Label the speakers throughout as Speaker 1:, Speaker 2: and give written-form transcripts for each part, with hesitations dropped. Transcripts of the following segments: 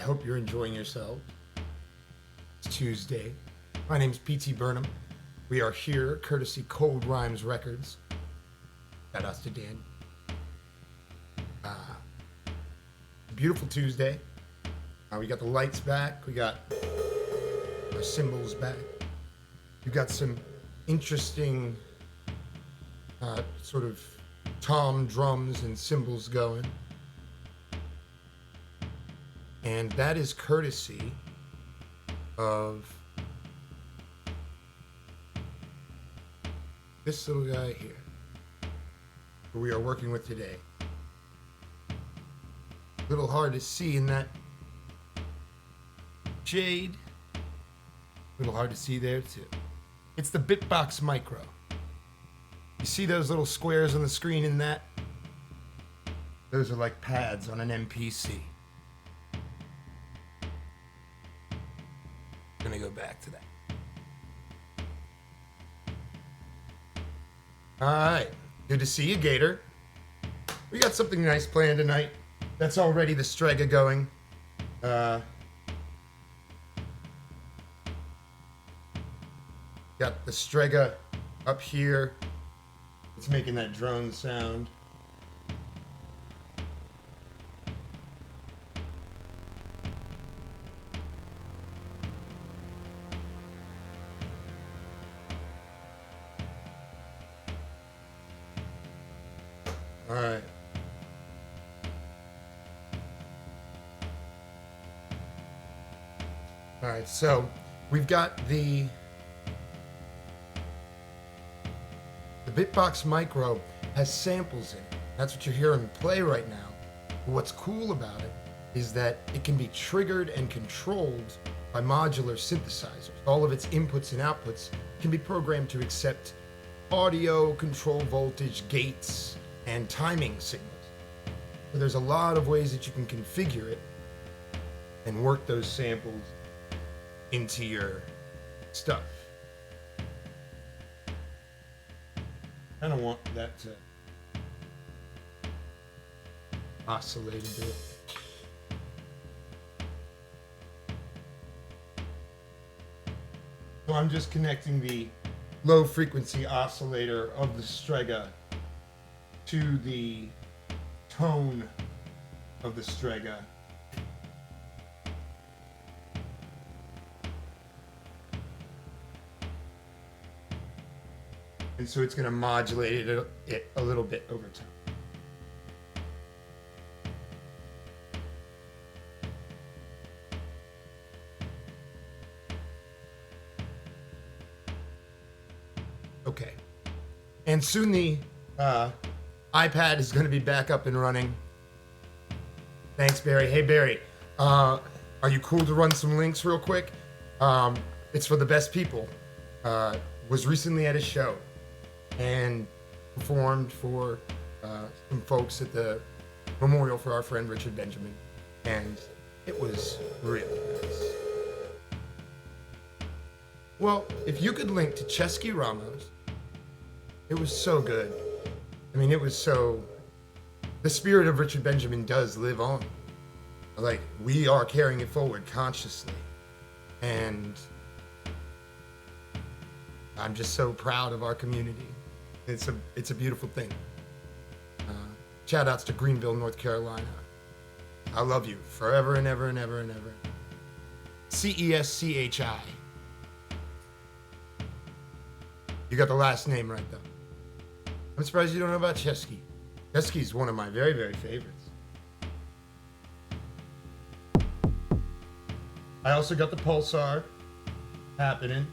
Speaker 1: I hope you're enjoying yourself. It's Tuesday. My name's P.T. Burnham. We are here, courtesy Cold Rhymes Records. Shout outs to Dan. Beautiful Tuesday. We got the lights back. We got our cymbals back. We got some interesting sort of tom drums and cymbals going. And that is courtesy of this little guy here, who we are working with today. A little hard to see in that shade. A little hard to see there too. It's the BitBox Micro. You see those little squares on the screen in that? Those are like pads on an MPC. I'm gonna go back to that. All right, good to see you, Gator. We got something nice planned tonight. That's already the Strega going. Got the Strega up here. It's making that drone sound. All right. All right, so we've got the BitBox Micro has samples in it. That's what you're hearing play right now. But what's cool about it is that it can be triggered and controlled by modular synthesizers. All of its inputs and outputs can be programmed to accept audio, control voltage, gates, and timing signals. So there's a lot of ways that you can configure it and work those samples into your stuff. I don't want that to oscillate a bit. So I'm just connecting the low frequency oscillator of the Strega to the tone of the Strega. And so it's going to modulate it a little bit over time. Okay. And soon the iPad is going to be back up and running. Thanks, Barry. Hey, Barry. Are you cool to run some links real quick? It's for the best people. Was recently at a show and performed for some folks at the memorial for our friend Richard Benjamin, and it was really nice. Well, if you could link to Chesky Ramos, it was so good. I mean, it was so... The spirit of Richard Benjamin does live on. Like, we are carrying it forward consciously, and I'm just so proud of our community. It's a beautiful thing. Shout outs to Greenville, North Carolina. I love you forever and ever and ever and ever. CESCHI. You got the last name right though. I'm surprised you don't know about Chesky. Chesky's one of my very, very favorites. I also got the Pulsar happening.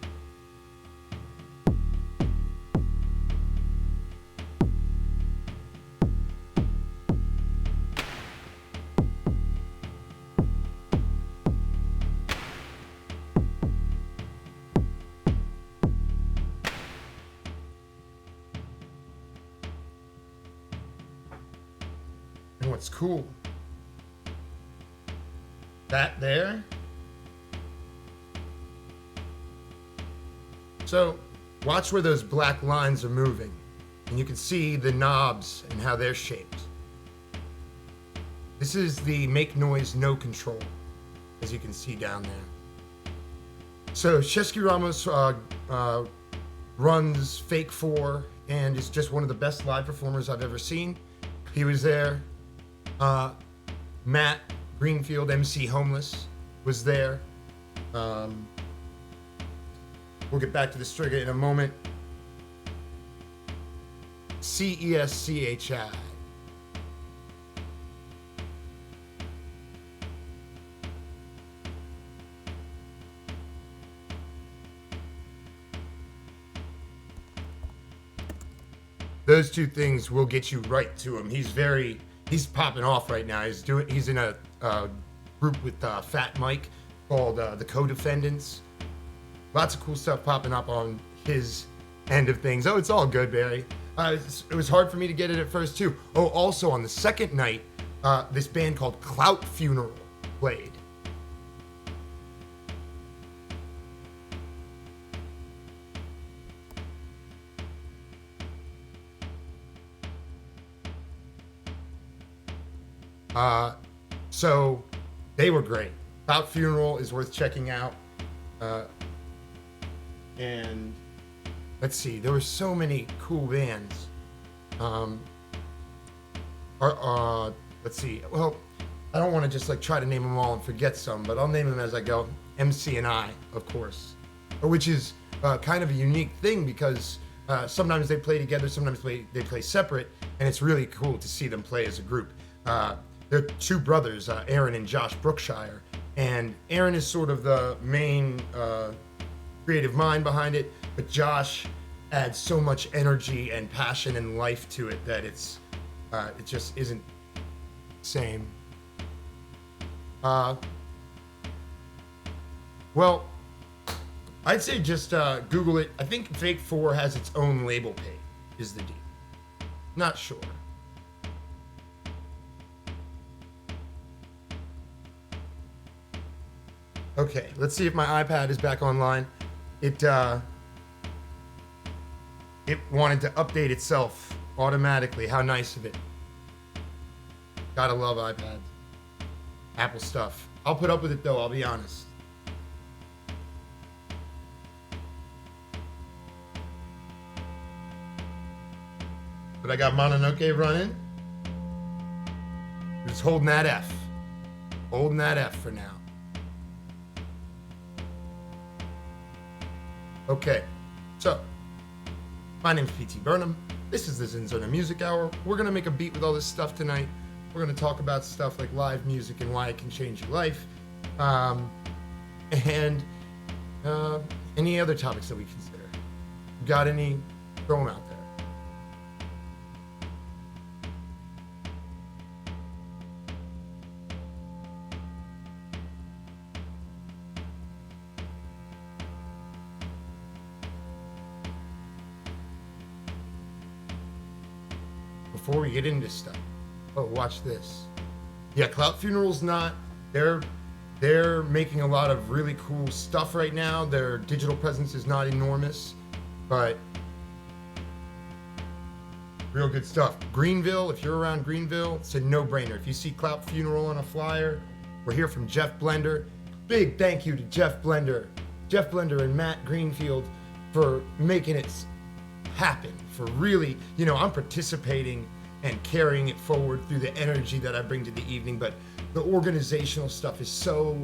Speaker 1: And what's cool, that there. So watch where those black lines are moving, and you can see the knobs and how they're shaped. This is the MakeNoise no control. as you can see down there. So Shesky Ramos runs Fake 4 and is just one of the best live performers I've ever seen. He was there. Matt Greenfield, MC Homeless, was there. We'll get back to the Striga in a moment. CESCHI. Those two things will get you right to him. He's popping off right now. He's in a group with Fat Mike called the Co-Defendants. Lots of cool stuff popping up on his end of things. Oh, it's all good, Barry. It was hard for me to get it at first too. Oh, also on the second night, this band called Clout Funeral played. So they were great. Clout Funeral is worth checking out. And let's see, there were so many cool bands. Let's see. Well, I don't want to just like try to name them all and forget some, but I'll name them as I go. MC and I, of course, which is kind of a unique thing because sometimes they play together, sometimes they play separate, and it's really cool to see them play as a group. They're two brothers, Aaron and Josh Brookshire, and Aaron is sort of the main creative mind behind it, but Josh adds so much energy and passion and life to it that it just isn't the same. Well, I'd say just Google it. I think Fake 4 has its own label page, is the deal. Not sure. Okay, let's see if my iPad is back online. It wanted to update itself automatically. How nice of it. Gotta love iPads. Apple stuff. I'll put up with it though, I'll be honest. But I got Mononoke running. Just holding that F. Holding that F for now. Okay, so my name's PT Burnham. This is the ZnZerna Music Hour. We're gonna make a beat with all this stuff tonight. We're gonna talk about stuff like live music and why it can change your life, and any other topics that we consider. Got any? Throw them out there. Before we get into stuff. Oh, watch this. Yeah, Clout Funeral's not. They're making a lot of really cool stuff right now. Their digital presence is not enormous, but real good stuff. Greenville, if you're around Greenville, it's a no-brainer. If you see Clout Funeral on a flyer, we're here from Jeff Blender. Big thank you to Jeff Blender and Matt Greenfield for making it happen, for really, I'm participating and carrying it forward through the energy that I bring to the evening, but the organizational stuff is so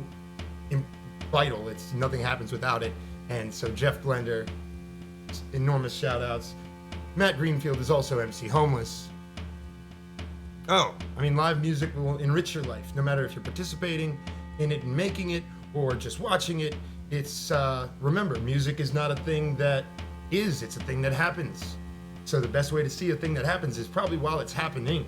Speaker 1: vital. Nothing happens without it. And so Jeff Blender, enormous shout outs. Matt Greenfield is also MC Homeless. Oh, live music will enrich your life, no matter if you're participating in it and making it or just watching it. It's, remember, music is not a thing that is, it's a thing that happens. So the best way to see a thing that happens is probably while it's happening.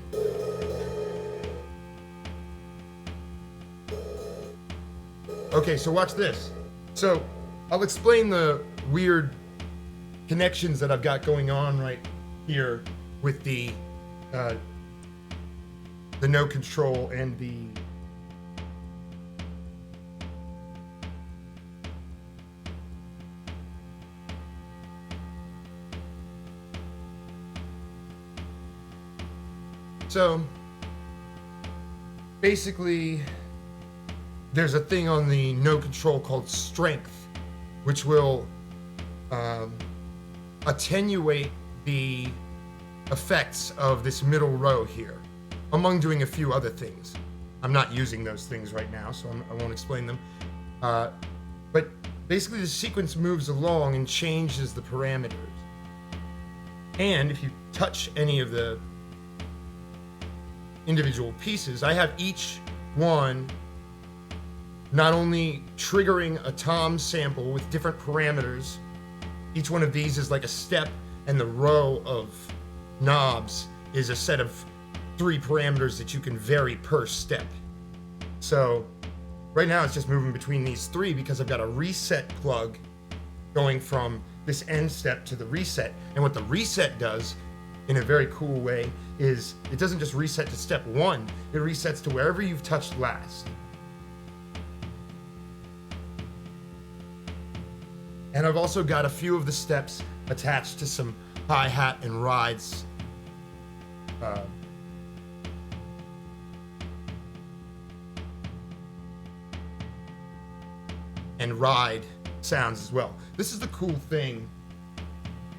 Speaker 1: Okay, so watch this. So I'll explain the weird connections that I've got going on right here with the no control and the So basically there's a thing on the no control called strength, which will attenuate the effects of this middle row here, among doing a few other things. I'm not using those things right now, so I won't explain them. But basically the sequence moves along and changes the parameters. And if you touch any of the individual pieces, I have each one not only triggering a tom sample with different parameters. Each one of these is like a step, and the row of knobs is a set of 3 parameters that you can vary per step. So right now it's just moving between these 3 because I've got a reset plug going from this end step to the reset. And what the reset does in a very cool way is it doesn't just reset to step 1, it resets to wherever you've touched last. And I've also got a few of the steps attached to some hi-hat and rides. And ride sounds as well. This is the cool thing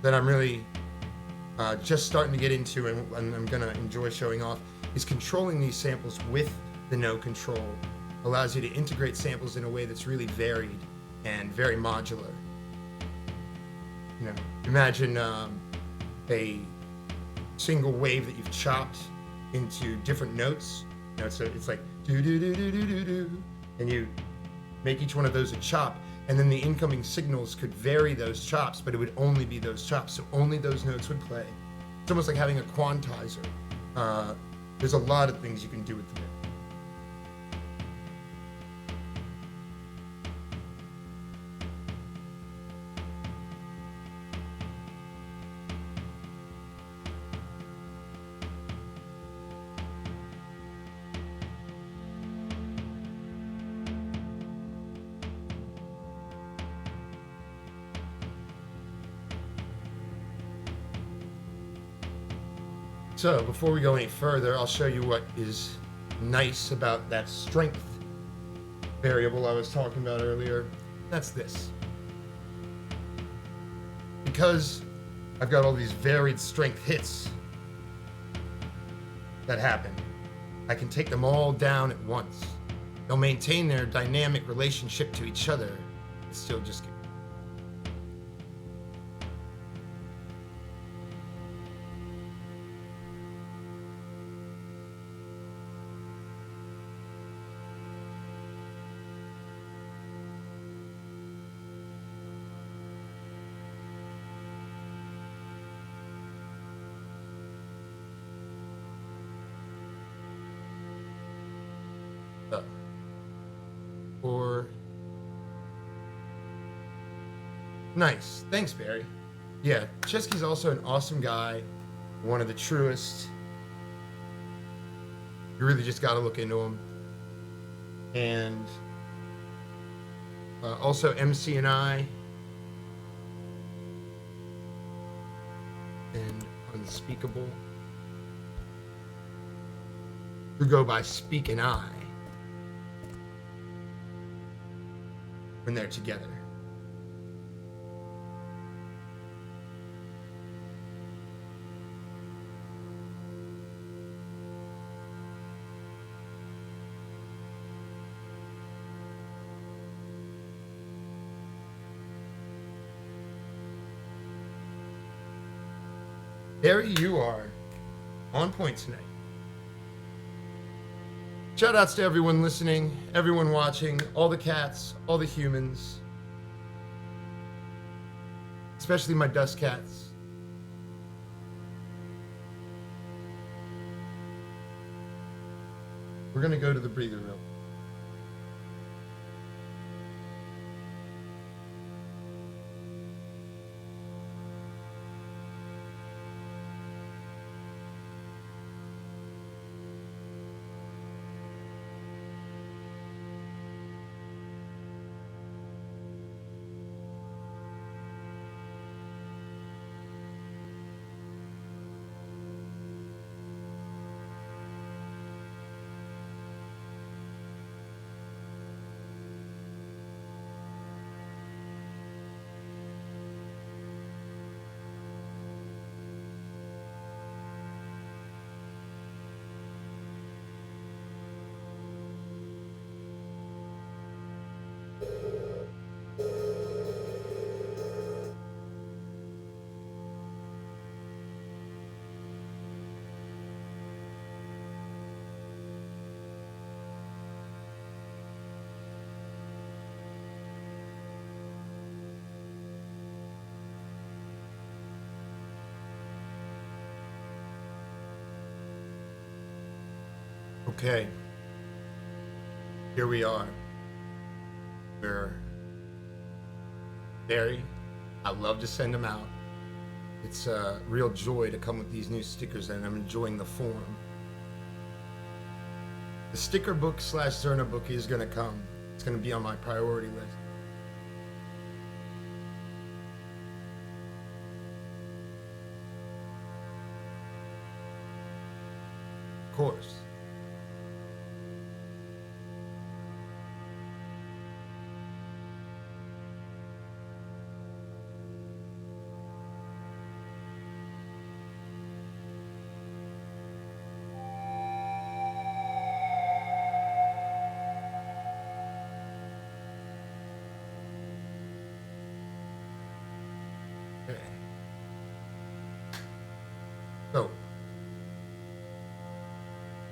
Speaker 1: that I'm really just starting to get into, and I'm gonna enjoy showing off, is controlling these samples with the no control. Allows you to integrate samples in a way that's really varied and very modular. You know, imagine a single wave that you've chopped into different notes. You know, so it's like do do do do do do do, and you make each one of those a chop, and then the incoming signals could vary those chops, but it would only be those chops, so only those notes would play. It's almost like having a quantizer. There's a lot of things you can do with the bit. So before we go any further, I'll show you what is nice about that strength variable I was talking about earlier. That's this. Because I've got all these varied strength hits that happen, I can take them all down at once. They'll maintain their dynamic relationship to each other. It's still just good. Or nice. Thanks, Barry. Yeah, Chesky's also an awesome guy, one of the truest. You really just got to look into him. And also MC and I, and Unspeakable, who go by Speak and I when they're together. Barry, you are on point tonight. Shoutouts to everyone listening, everyone watching, all the cats, all the humans, especially my dust cats. We're gonna go to the breather room. Okay, here we are. We're Barry. I love to send them out. It's a real joy to come with these new stickers, and I'm enjoying the form. The sticker book / Zerna book is going to come. It's going to be on my priority list. Of course. Okay. So,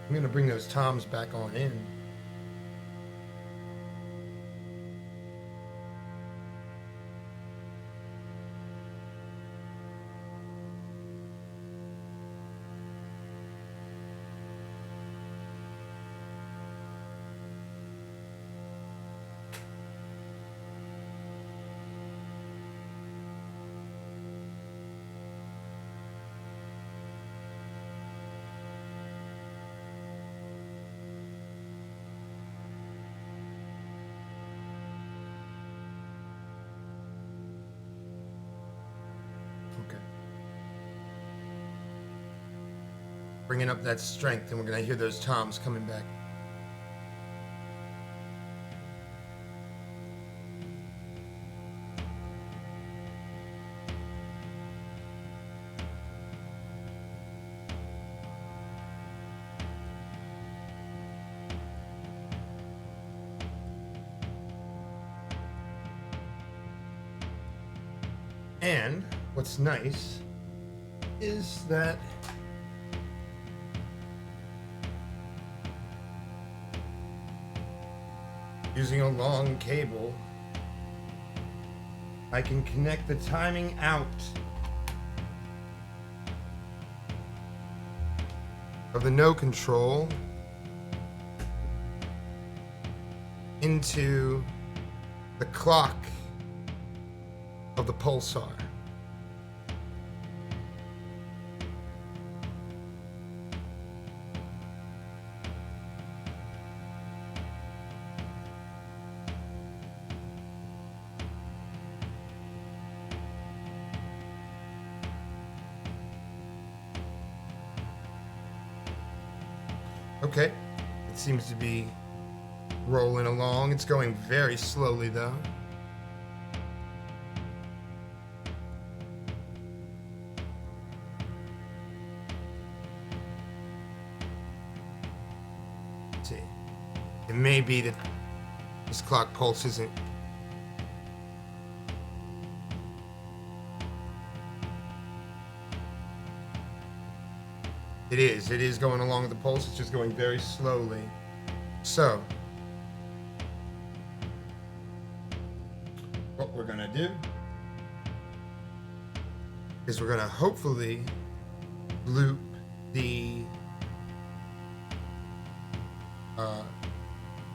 Speaker 1: I'm going to bring those toms back on in. Okay. Bringing up that strength, and we're going to hear those toms coming back. And what's nice is that using a long cable, I can connect the timing out of the no control into the clock of the Pulsar. Okay, it seems to be rolling along. It's going very slowly though. Let's see. It may be that this clock pulse isn't. It is going along with the pulse. It's just going very slowly. So, what we're gonna do is we're gonna hopefully loop the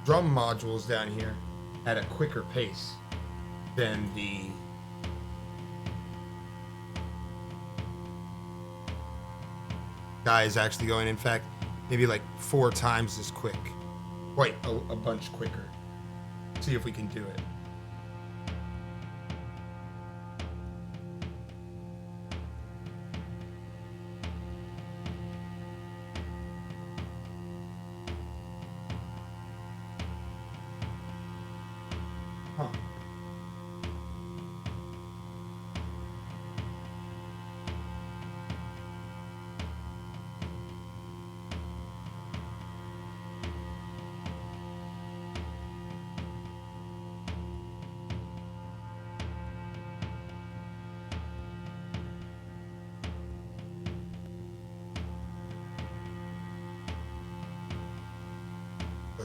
Speaker 1: drum modules down here at a quicker pace than the guy is actually going. In fact, maybe like 4 times as quick. Quite a bunch quicker. See if we can do it. Huh.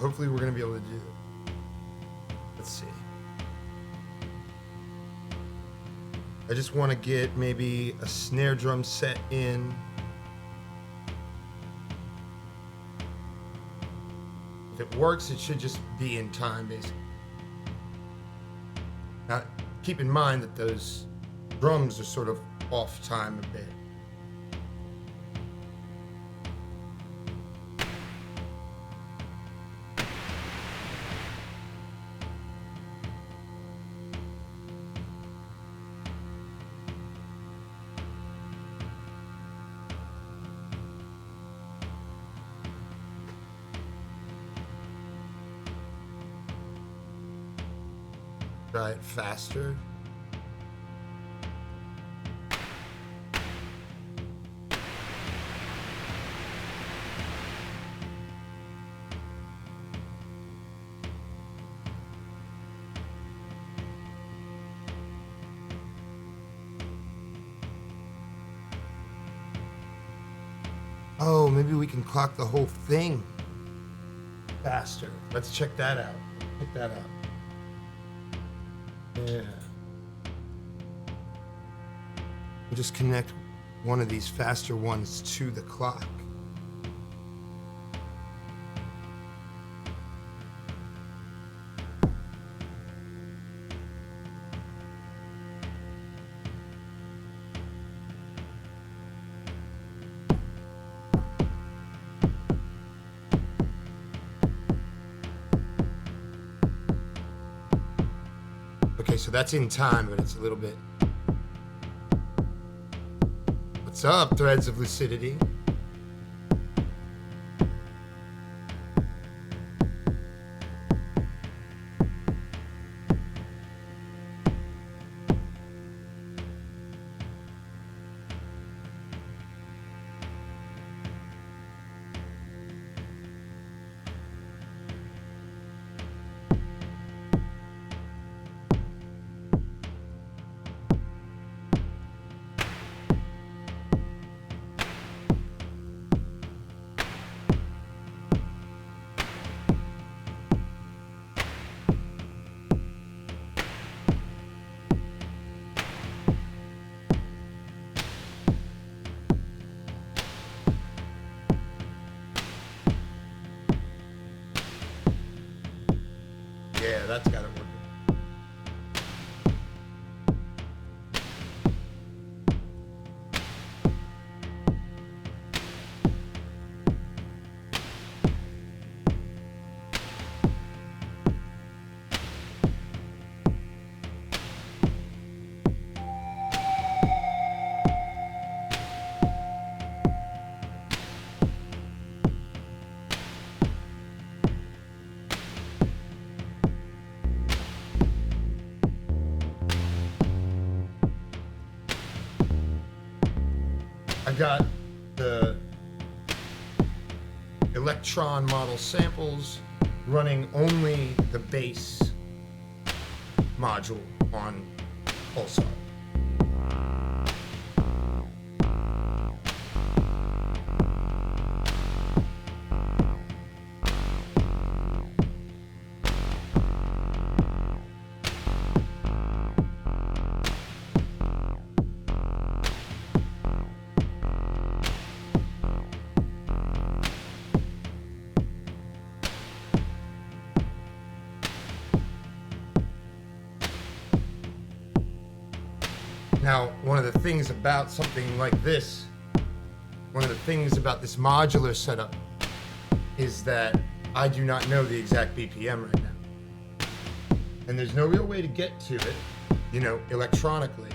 Speaker 1: hopefully we're going to be able to do it. Let's see. I just want to get maybe a snare drum set in. If it works, it should just be in time, basically. Now, keep in mind that those drums are sort of off time a bit. Try it faster. Oh, maybe we can clock the whole thing faster. Let's check that out. Check that out. Yeah. We'll just connect one of these faster ones to the clock. Okay, so that's in time, but it's a little bit... What's up, Threads of Lucidity? Yeah, that's got it working. I got the Elektron model samples running only the bass module on Pulsar. Now, one of the things about something like this, one of the things about this modular setup is that I do not know the exact BPM right now. And there's no real way to get to it, you know, electronically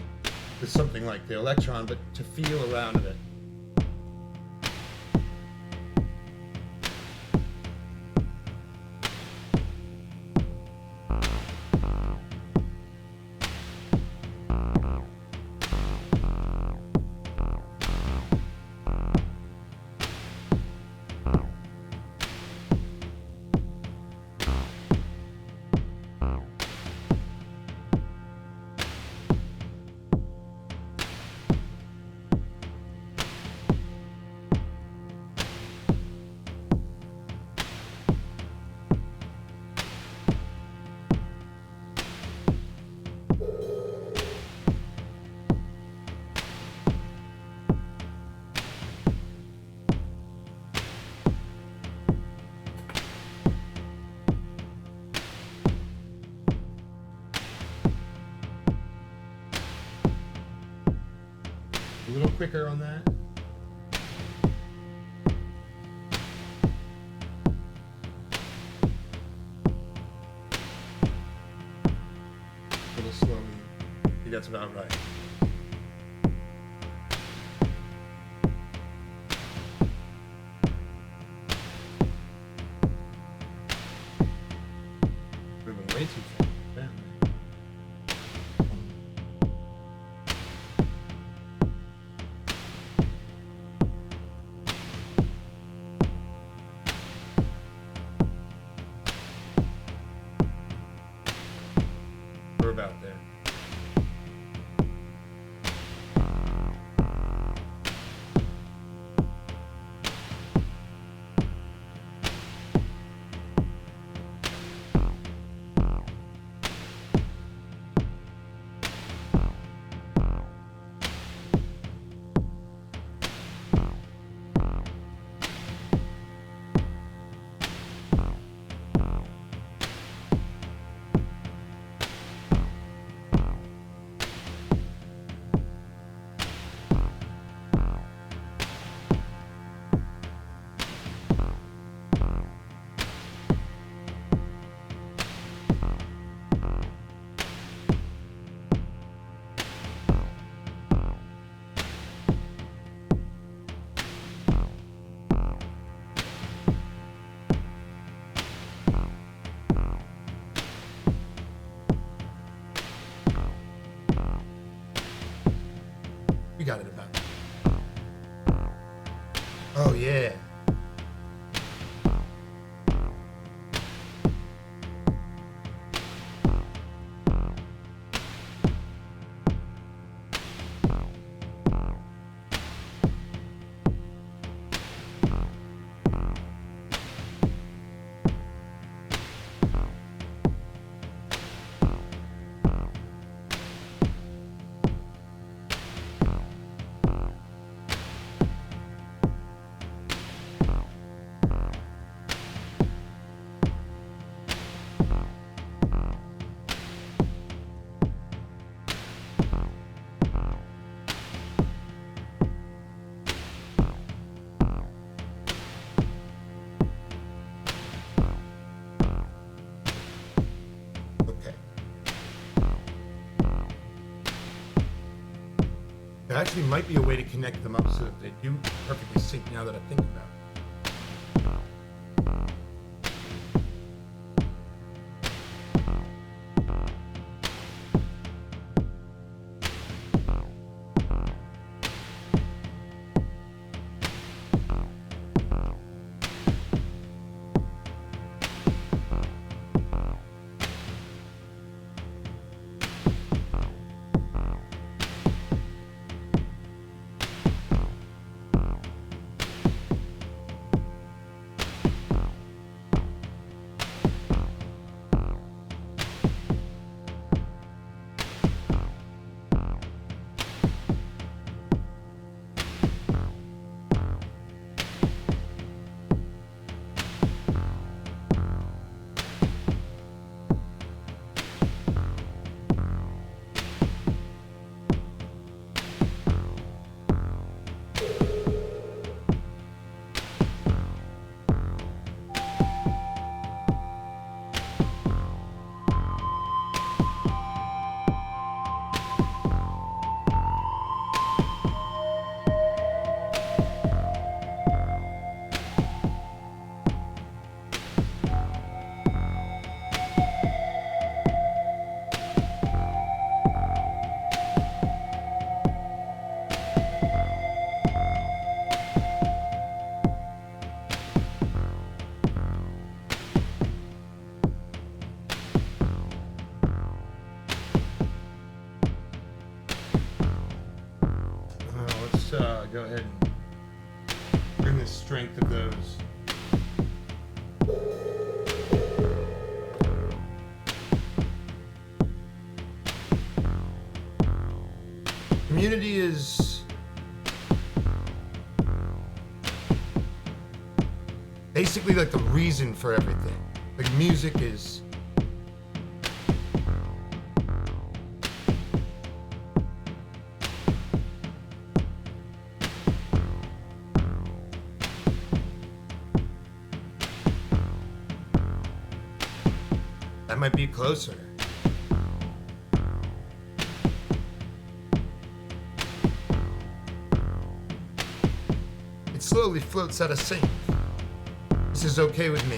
Speaker 1: with something like the Elektron, but to feel around it. A little quicker on that. A little slowly. I think that's about right. Moving way too fast. Man. We're about there. We got it about. Oh yeah. There actually might be a way to connect them up so that they do perfectly sync now that I think about it. Go ahead and bring the strength of those. Community is basically like the reason for everything. Like music is might be closer. It slowly floats out of sync. This is okay with me.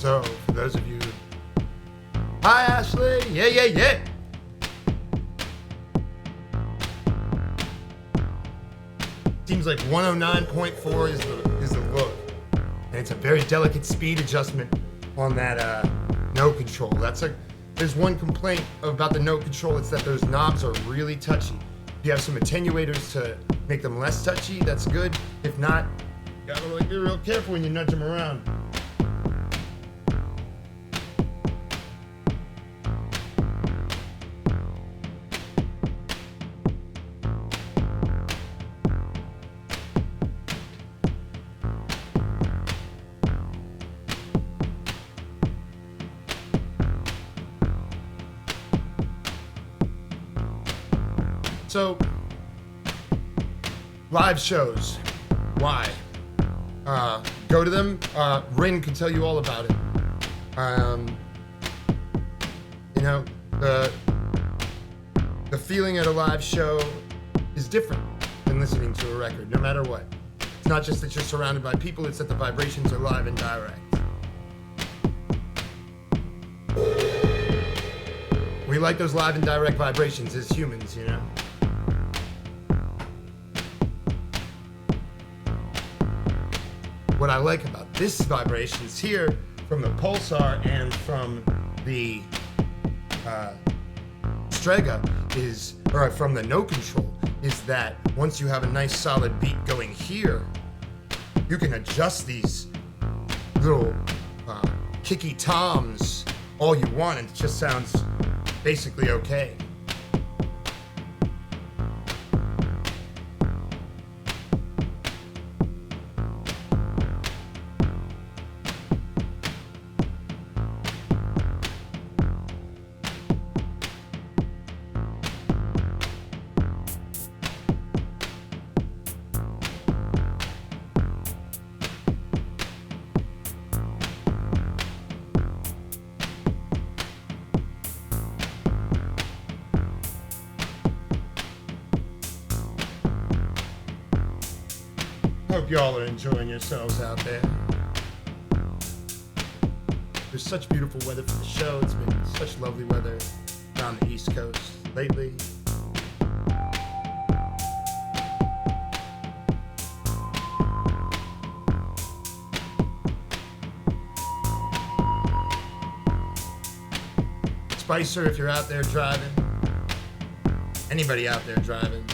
Speaker 1: So, for those of you... Hi, Ashley! Yeah! Seems like 109.4 is the look. And it's a very delicate speed adjustment on that node control. There's there's one complaint about the Note control. It's that those knobs are really touchy. If you have some attenuators to make them less touchy, that's good. If not, you gotta really be real careful when you nudge them around. So, live shows, why? Go to them. Rin can tell you all about it. You know, the feeling at a live show is different than listening to a record, no matter what. It's not just that you're surrounded by people, it's that the vibrations are live and direct. We like those live and direct vibrations as humans, you know? What I like about this vibrations here from the Pulsar and from the Strega is, or from the Note control, is that once you have a nice solid beat going here, you can adjust these little kicky toms all you want and it just sounds basically okay. Hope y'all are enjoying yourselves out there. There's such beautiful weather for the show. It's been such lovely weather down the East Coast lately. Spicer, if you're out there driving, anybody out there driving,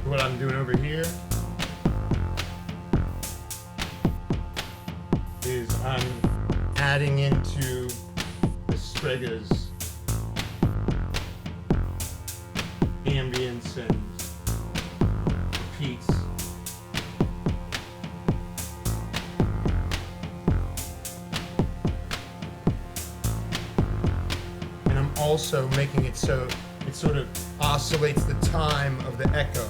Speaker 1: what I'm doing over here is I'm adding into the Strega's ambience and repeats. And I'm also making it so it sort of oscillates the time of the echo,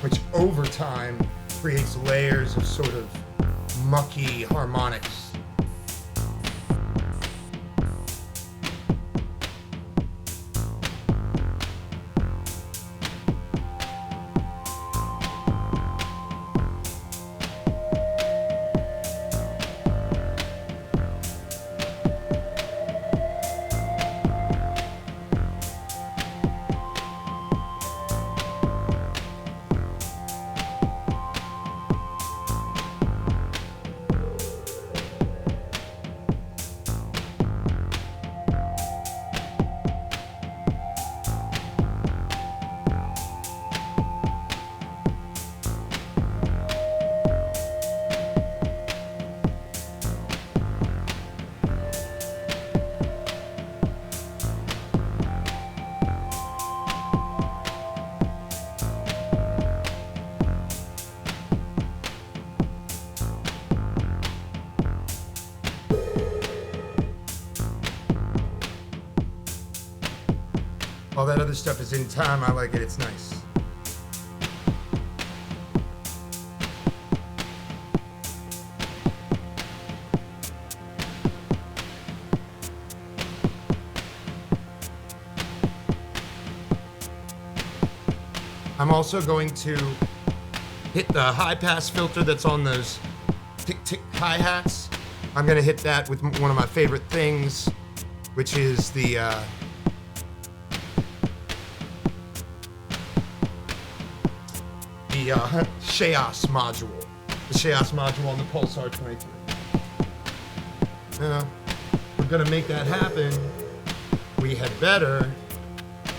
Speaker 1: which over time creates layers of sort of mucky harmonics. All that other stuff is in time. I like it. It's nice. I'm also going to hit the high pass filter that's on those tick tick hi-hats. I'm gonna hit that with one of my favorite things, which is the Chaos module. The Chaos module on the Pulsar 23. Now, we're gonna make that happen. We had better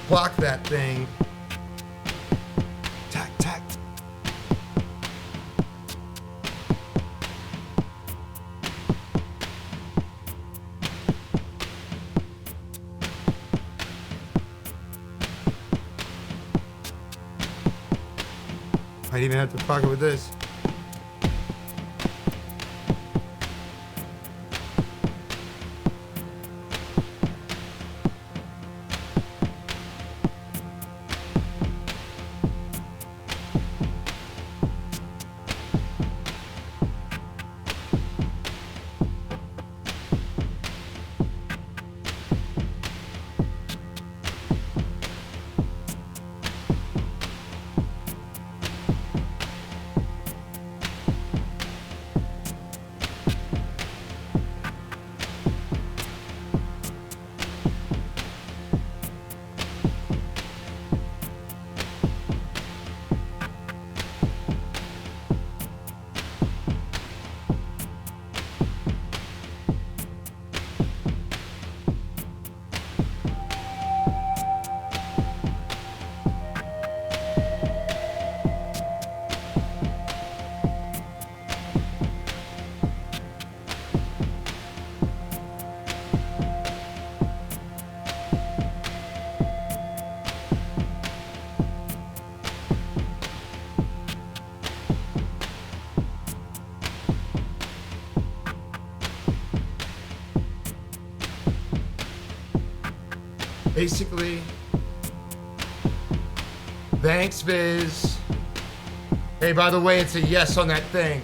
Speaker 1: block that thing. Tack, tack. Might even have to pocket with this. Basically, thanks, Viz. Hey, by the way, it's a yes on that thing.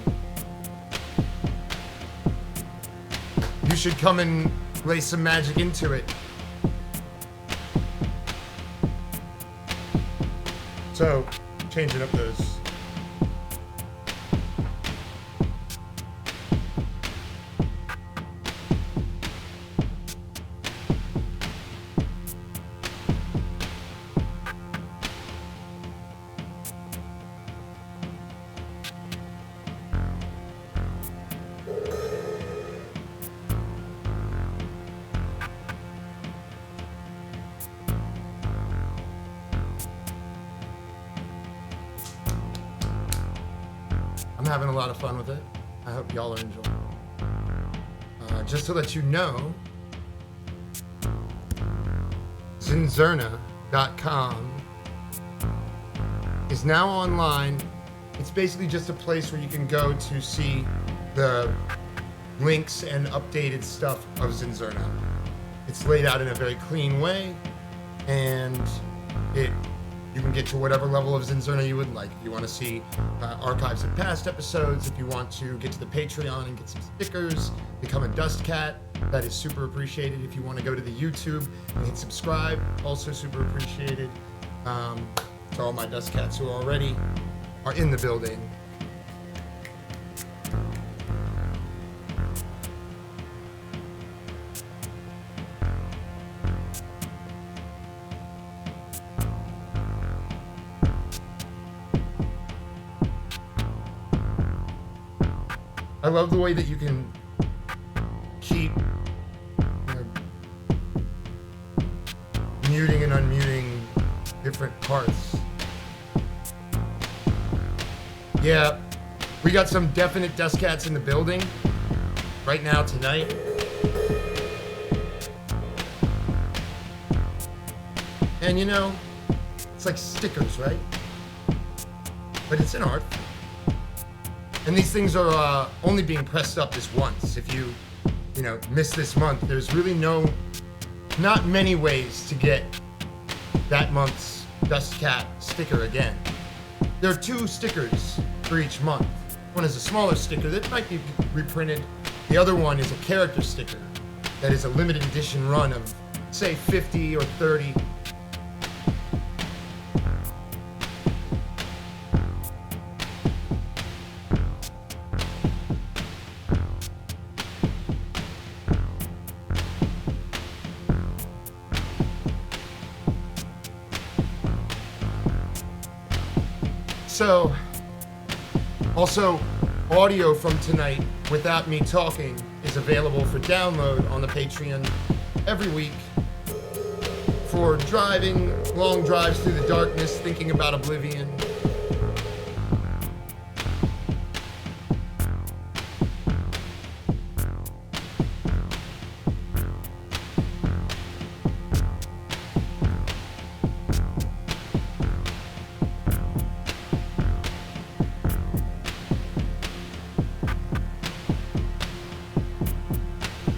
Speaker 1: You should come and lay some magic into it. So, changing up those. I'm having a lot of fun with it. I hope y'all are enjoying it. Just to let you know, ZnZerna.com is now online. It's basically just a place where you can go to see the links and updated stuff of ZnZerna. It's laid out in a very clean way, and you can get to whatever level of ZnZerna you would like. If you want to see archives of past episodes, if you want to get to the Patreon and get some stickers, become a dust cat, that is super appreciated. If you want to go to the YouTube and hit subscribe, also super appreciated. To all my dust cats who already are in the building. I love the way that you can keep muting and unmuting different parts. Yeah, we got some definite dust cats in the building right now tonight. And you know, it's like stickers, right? But it's an art. And these things are only being pressed up this once. If you miss this month, there's really not many ways to get that month's Dust Cat sticker again. There are 2 stickers for each month. One is a smaller sticker that might be reprinted. The other one is a character sticker that is a limited edition run of, say, 50 or 30. So, also, audio from tonight without me talking is available for download on the Patreon every week for driving long drives through the darkness, thinking about oblivion.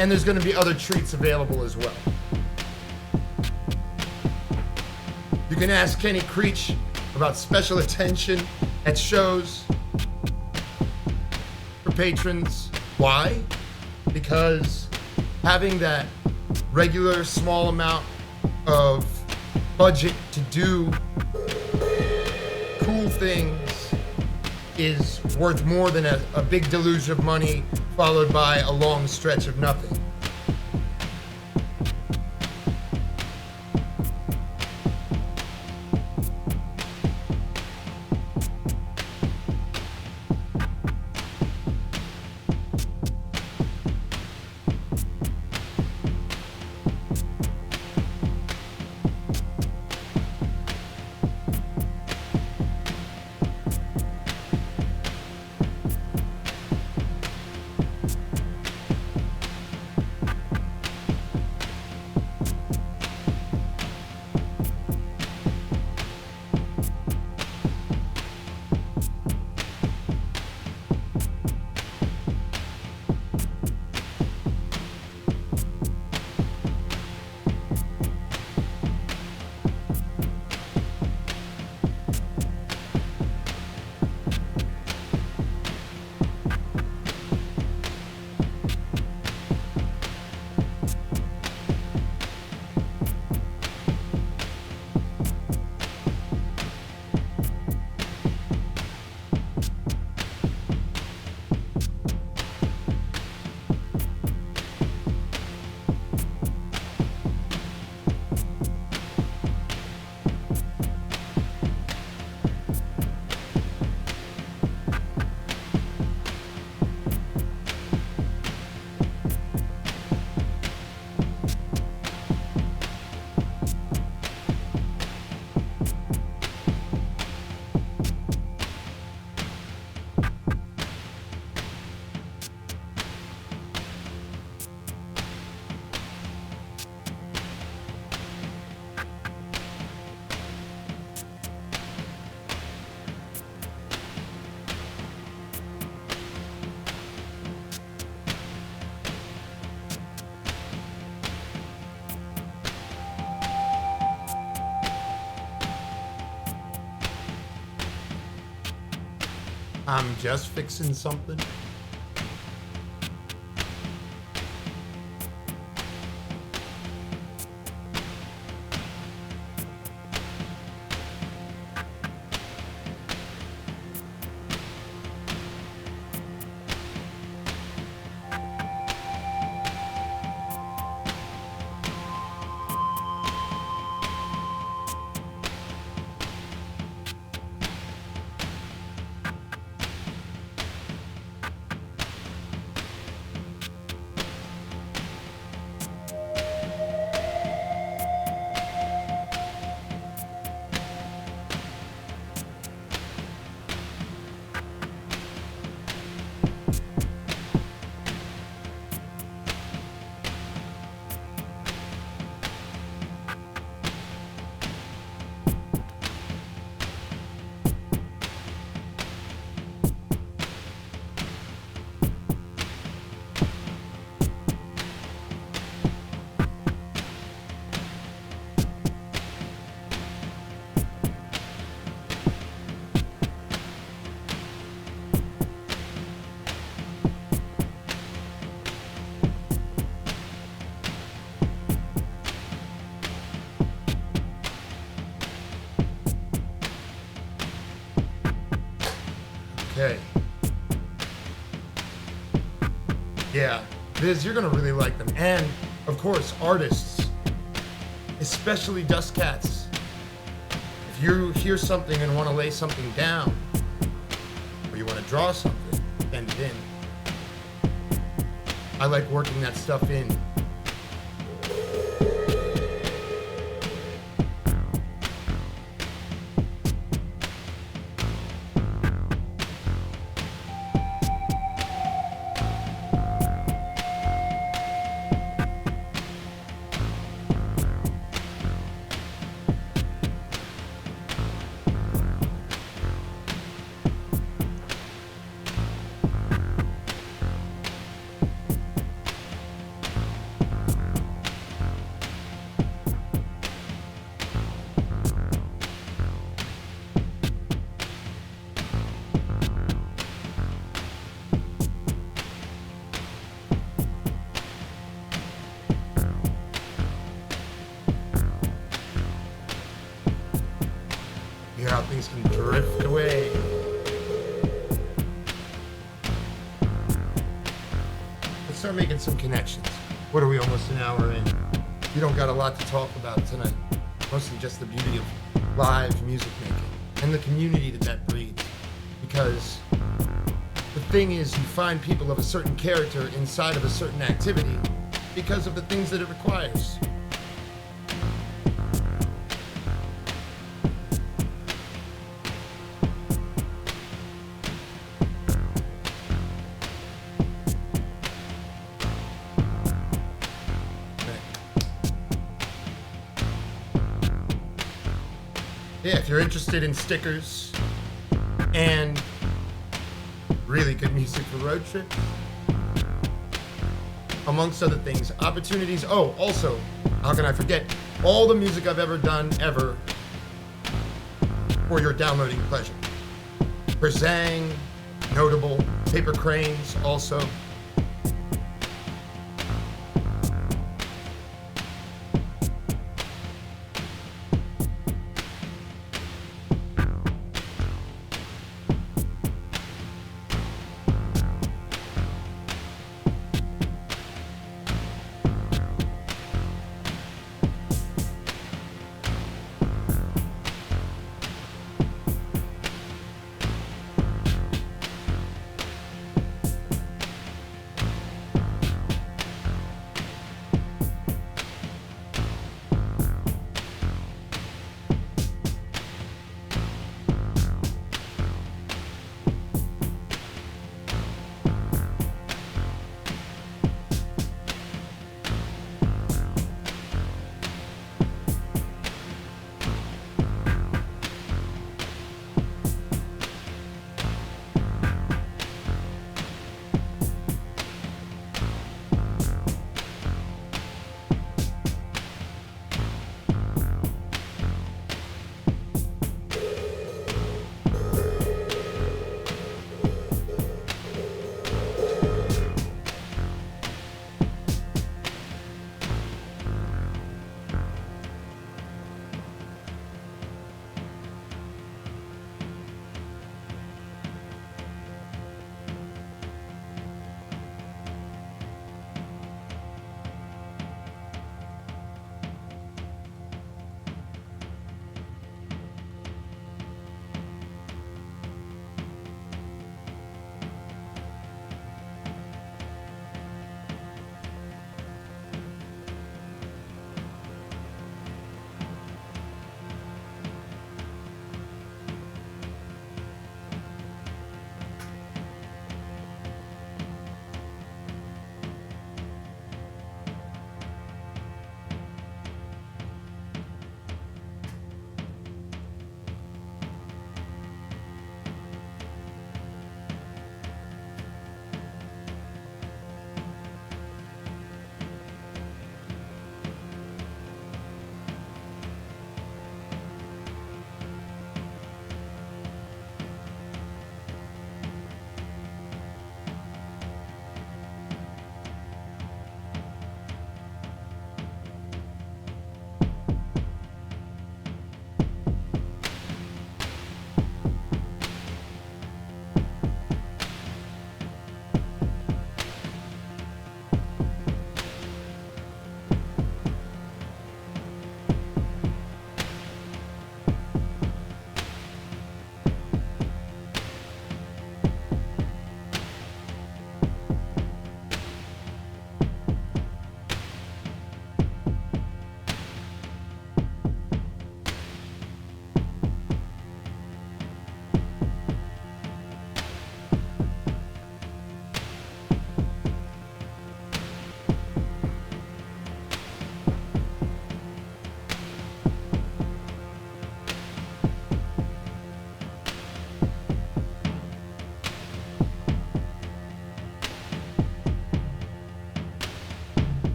Speaker 1: And there's going to be other treats available as well. You can ask Kenny Creech about special attention at shows for patrons. Why? Because having that regular small amount of budget to do cool things is worth more than a big deluge of money followed by a long stretch of nothing. I'm just fixing something. Okay. Yeah, Viz, you're gonna really like them. And, of course, artists, especially Dust Cats. If you hear something and want to lay something down, want to draw something, bend it in. I like working that stuff in. Hear how things can drift away. Let's start making some connections. What are we, almost an hour in? We don't got a lot to talk about tonight. Mostly just the beauty of live music making and the community that breeds. Because the thing is, you find people of a certain character inside of a certain activity because of the things that it requires. Yeah, if you're interested in stickers and really good music for road trips, amongst other things, opportunities. Oh, also, how can I forget? All the music I've ever done, ever, for your downloading pleasure. Brazang, Notable, Paper Cranes, also.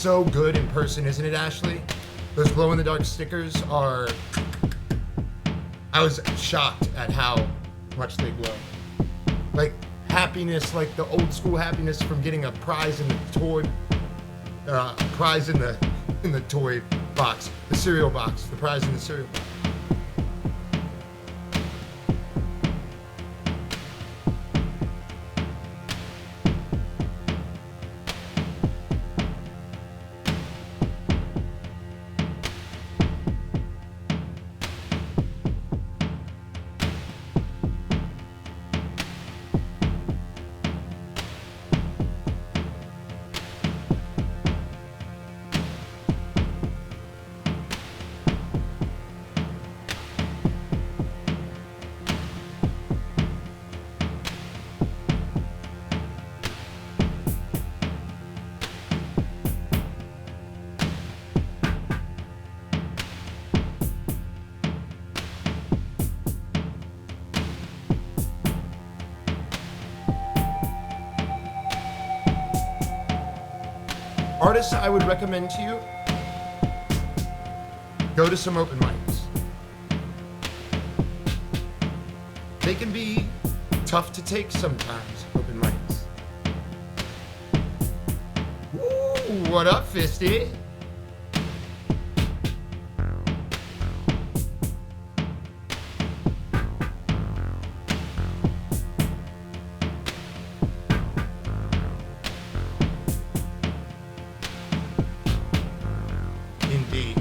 Speaker 1: so good in person, isn't it, Ashley? Those glow-in-the-dark stickers are... I was shocked at how much they glow. Like happiness, like the old school happiness from getting a prize in the toy, prize in the toy box, the cereal box, the prize in the cereal box. Artists I would recommend to you, go to some open mics. They can be tough to take sometimes, open mics. Ooh, what up, Fisty? Indeed.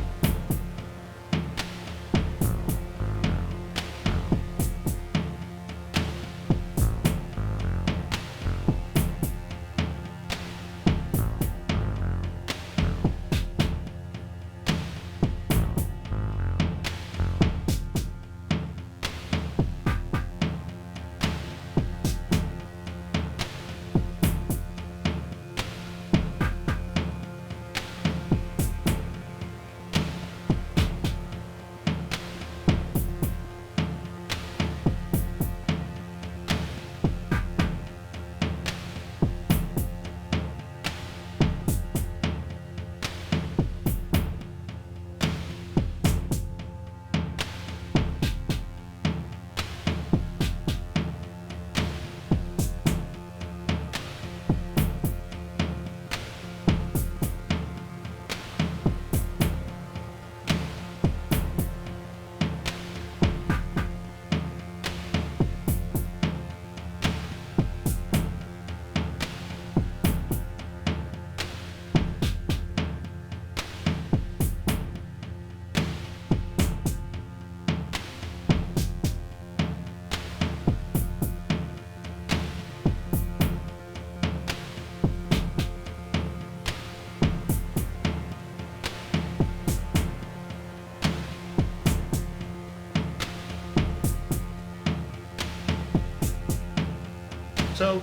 Speaker 1: So,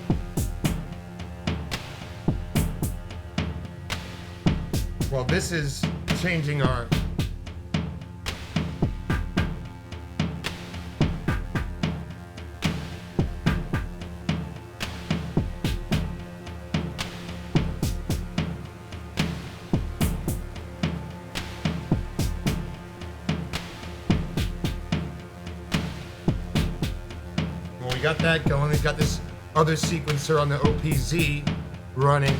Speaker 1: well, this is changing our we got that going. We've got this other sequencer on the OPZ running.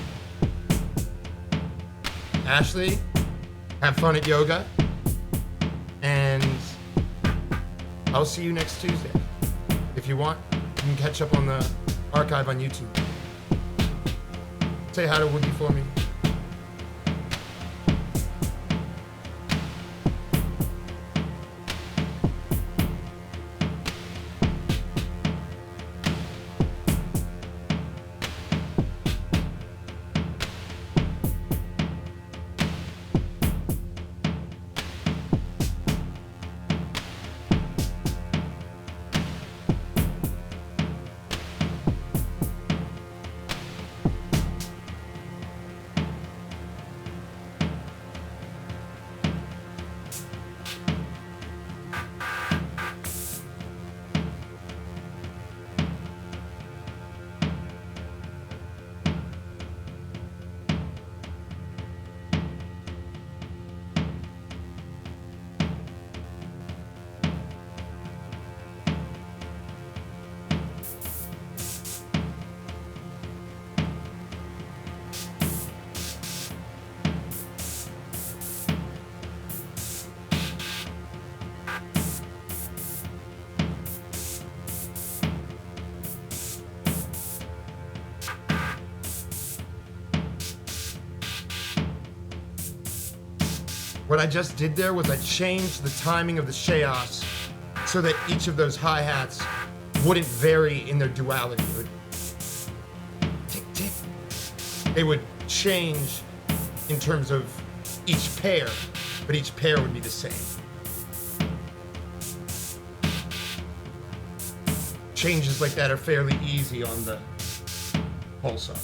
Speaker 1: Ashley, have fun at yoga, and I'll see you next Tuesday. If you want, you can catch up on the archive on YouTube. Say hi to Woody for me. What I just did there was I changed the timing of the chaos so that each of those hi-hats wouldn't vary in their duality. It would tick, tick. They would change in terms of each pair, but each pair would be the same. Changes like that are fairly easy on the Pulsar.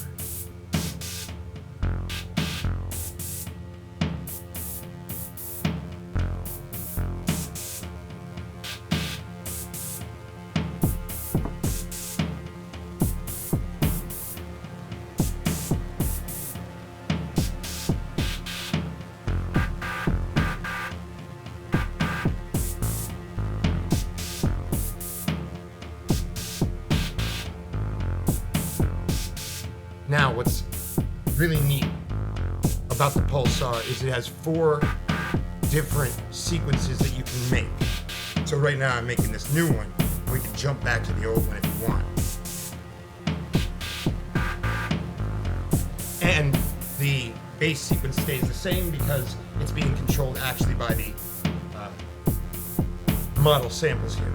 Speaker 1: Now, what's really neat about the Pulsar is it has 4 different sequences that you can make. So right now I'm making this new one. We can jump back to the old one if you want. And the bass sequence stays the same because it's being controlled actually by the model samples here.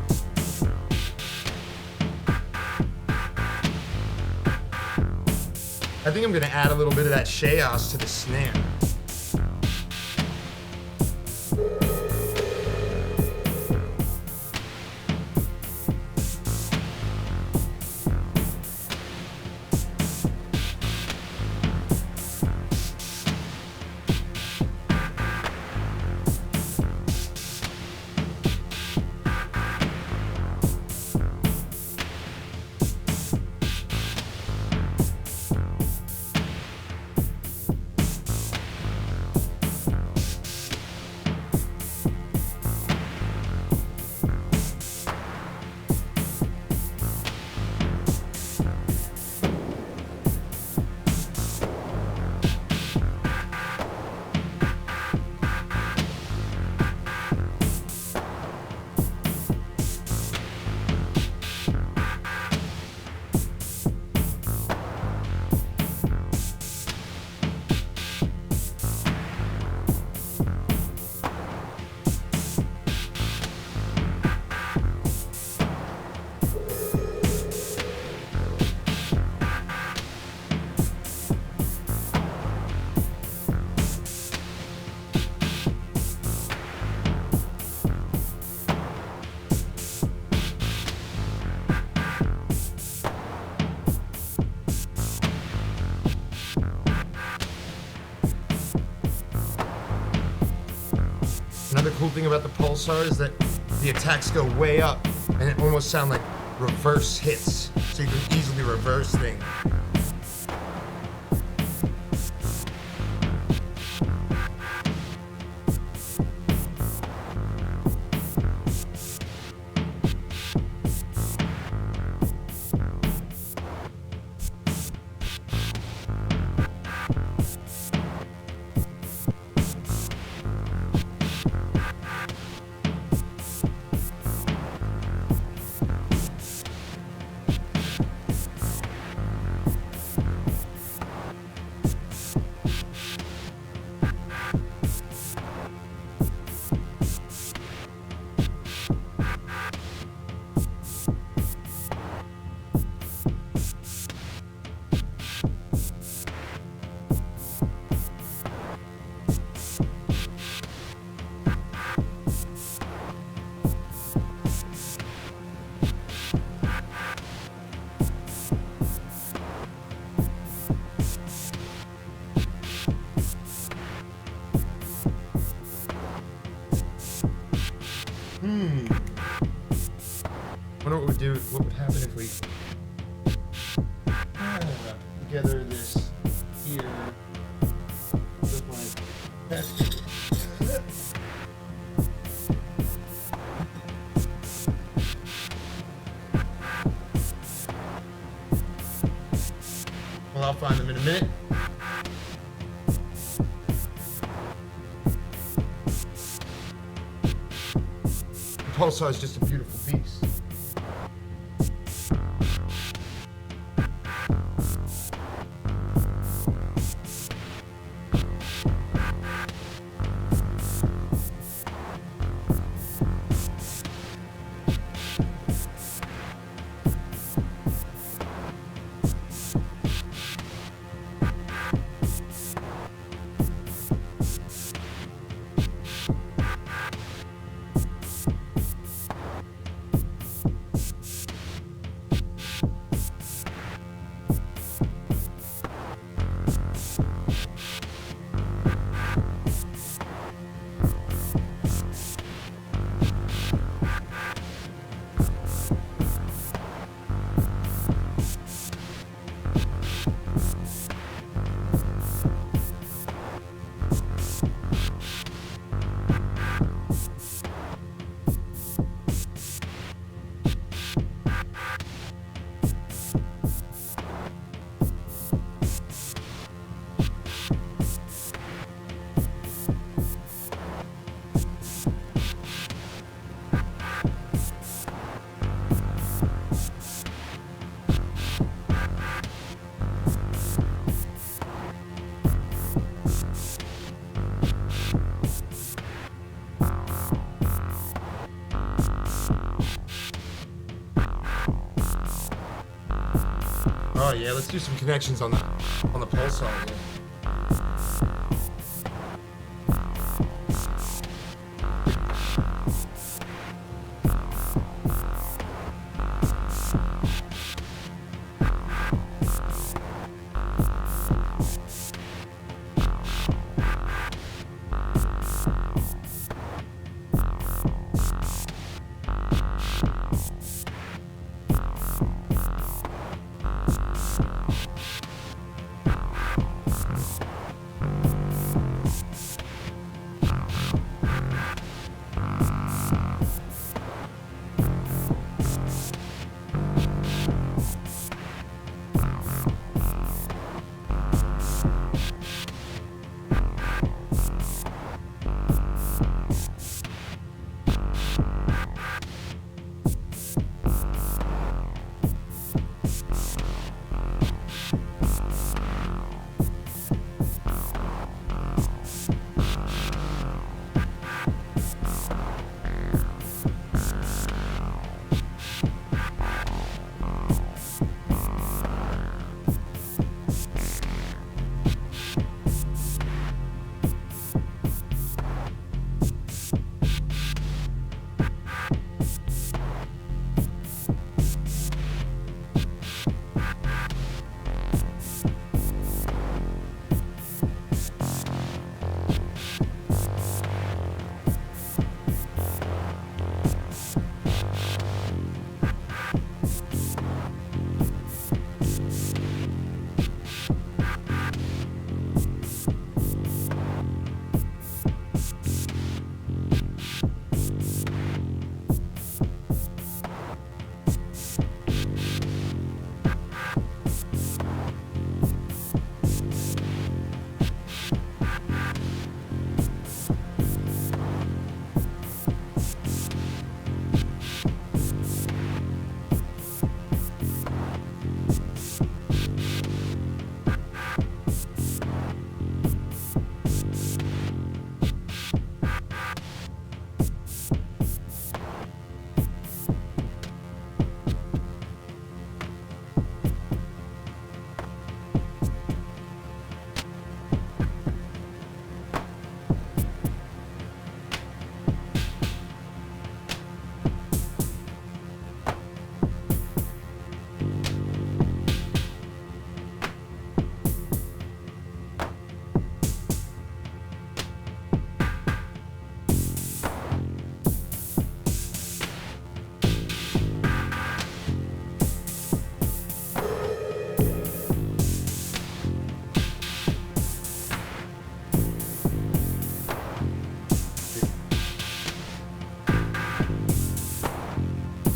Speaker 1: I think I'm gonna add a little bit of that chaos to the snare. Another cool thing about the Pulsar is that the attacks go way up and it almost sound like reverse hits. So you can easily reverse things. Wonder what what would happen if we together this here with my test. Well, I'll find them in a minute. The Pulsar is just a beautiful beast. Oh yeah, let's do some connections on the Pulsar here.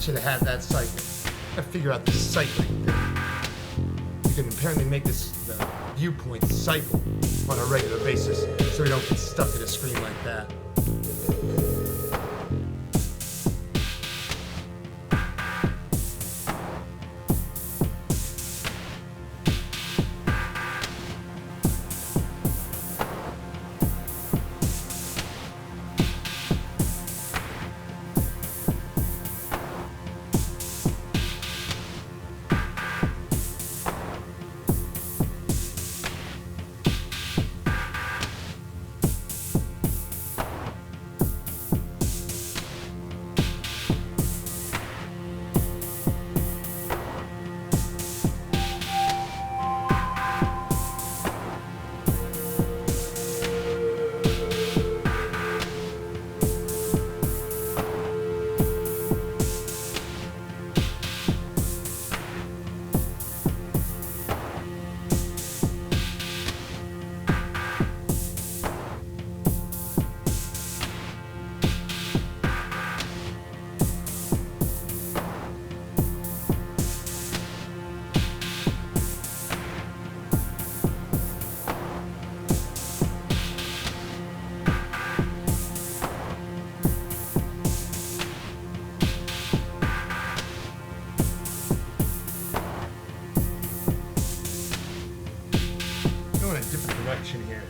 Speaker 1: Should have had that cycle. I figure out the cycling thing. You can apparently make this viewpoint cycle on a regular basis so we don't get stuck at a screen like that. Here.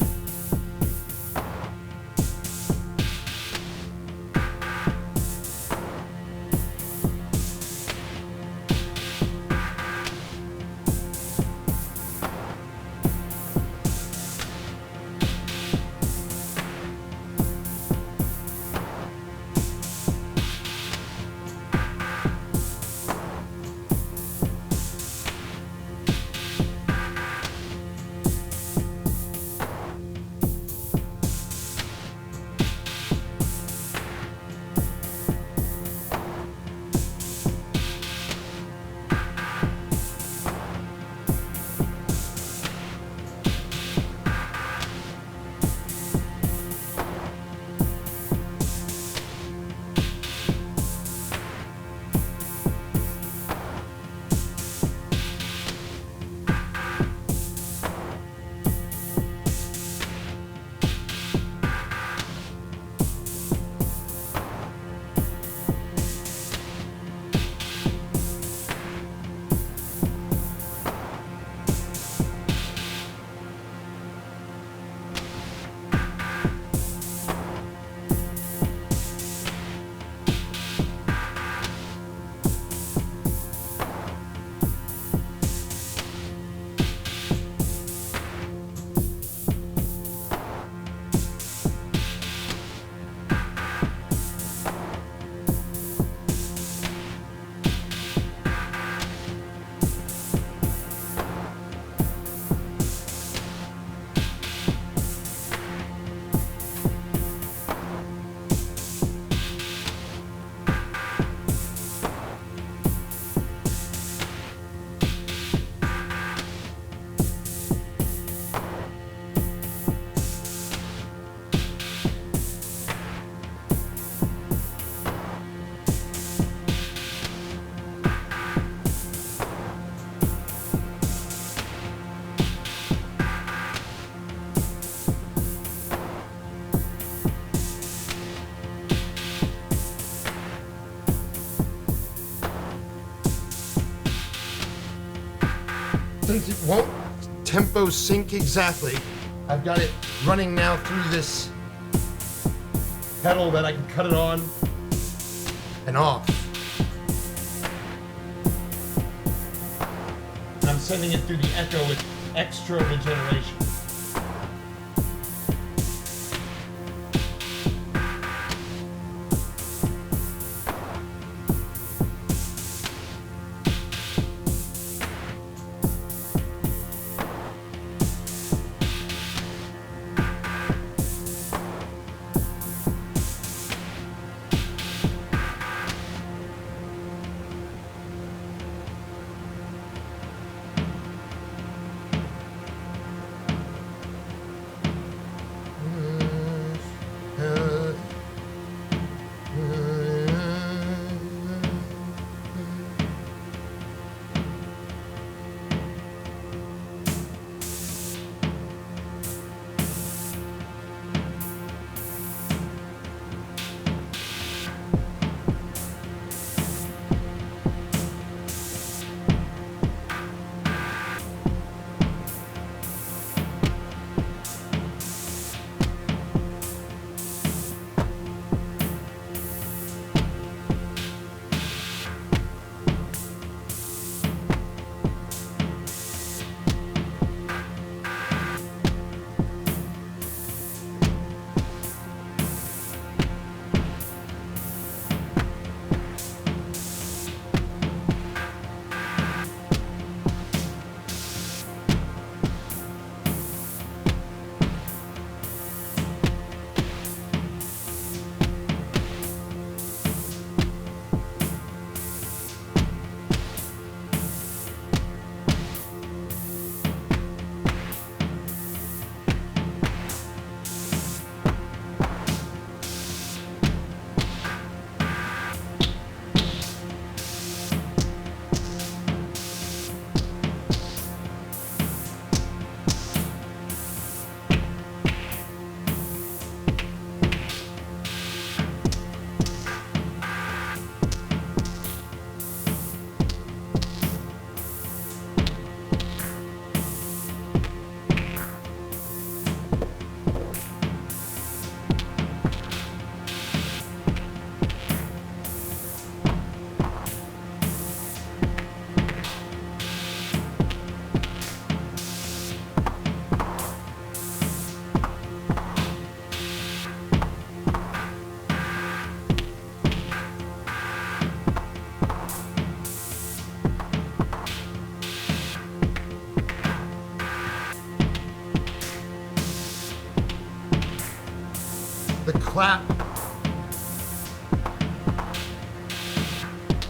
Speaker 1: since it won't tempo sync exactly, I've got it running now through this pedal that I can cut it on and off. And I'm sending it through the echo with extra regeneration.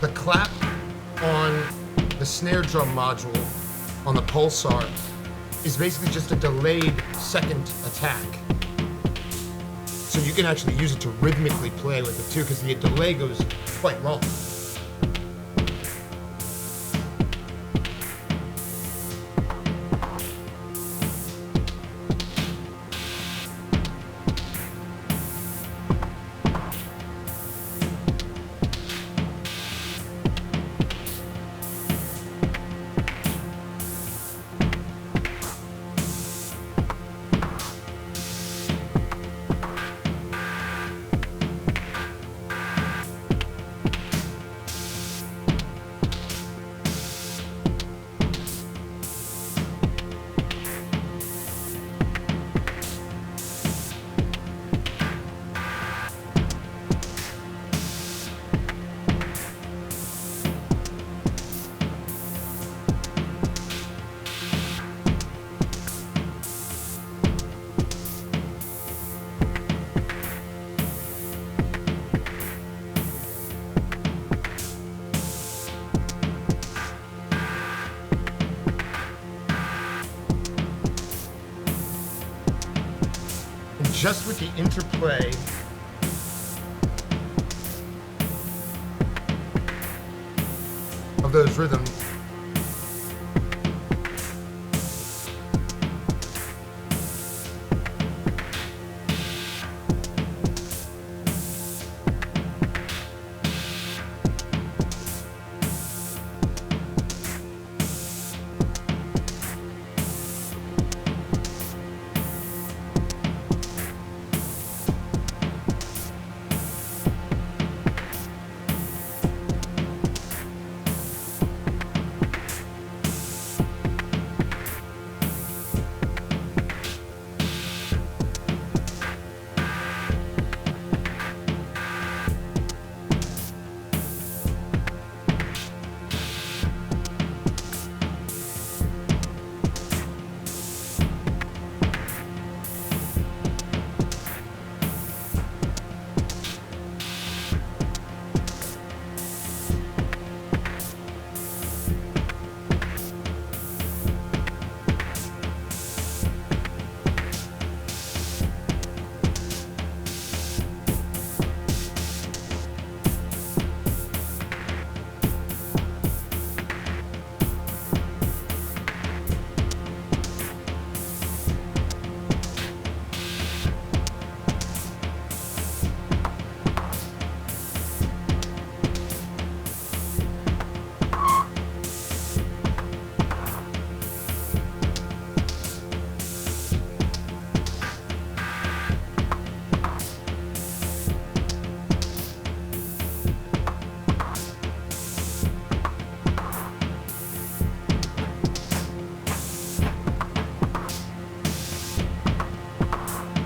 Speaker 1: The clap on the snare drum module on the Pulsar is basically just a delayed second attack. So you can actually use it to rhythmically play with it too, because the delay goes quite long. Just with the interplay of those rhythms,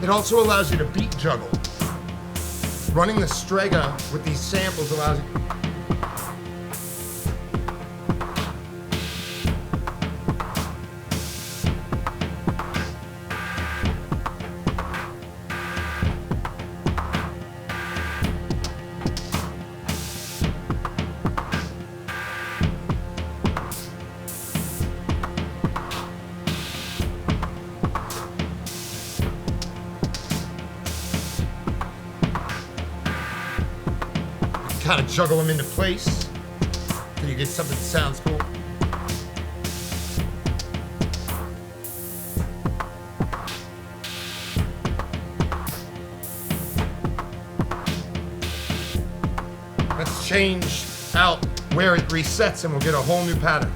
Speaker 1: It also allows you to beat juggle. Running the Strega with these samples allows you. Kind of juggle them into place so you get something that sounds cool. Let's change out where it resets and we'll get a whole new pattern.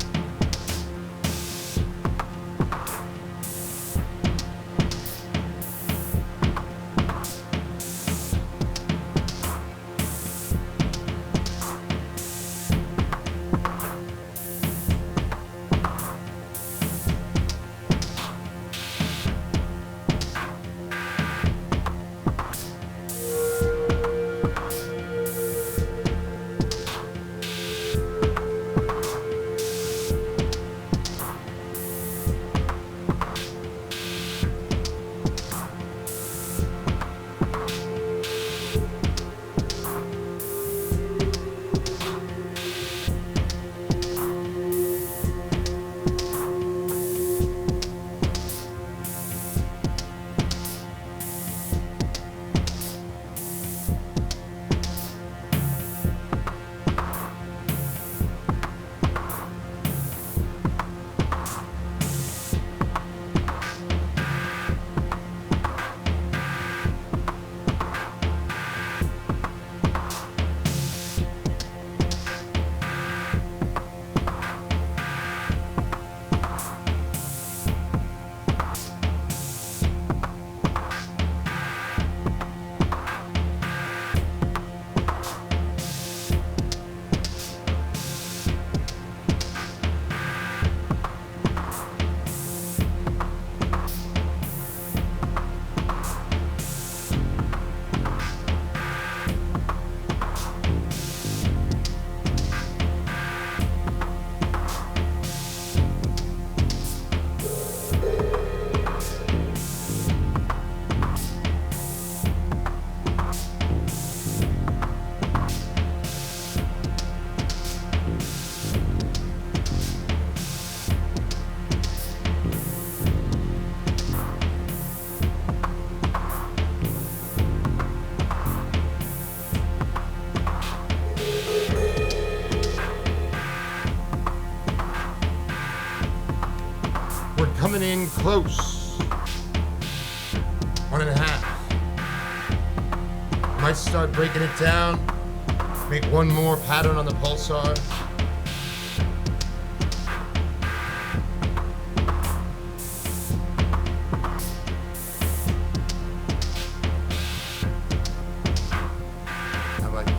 Speaker 1: Coming in close. 1.5. Might start breaking it down. Make one more pattern on the Pulsar. How about you?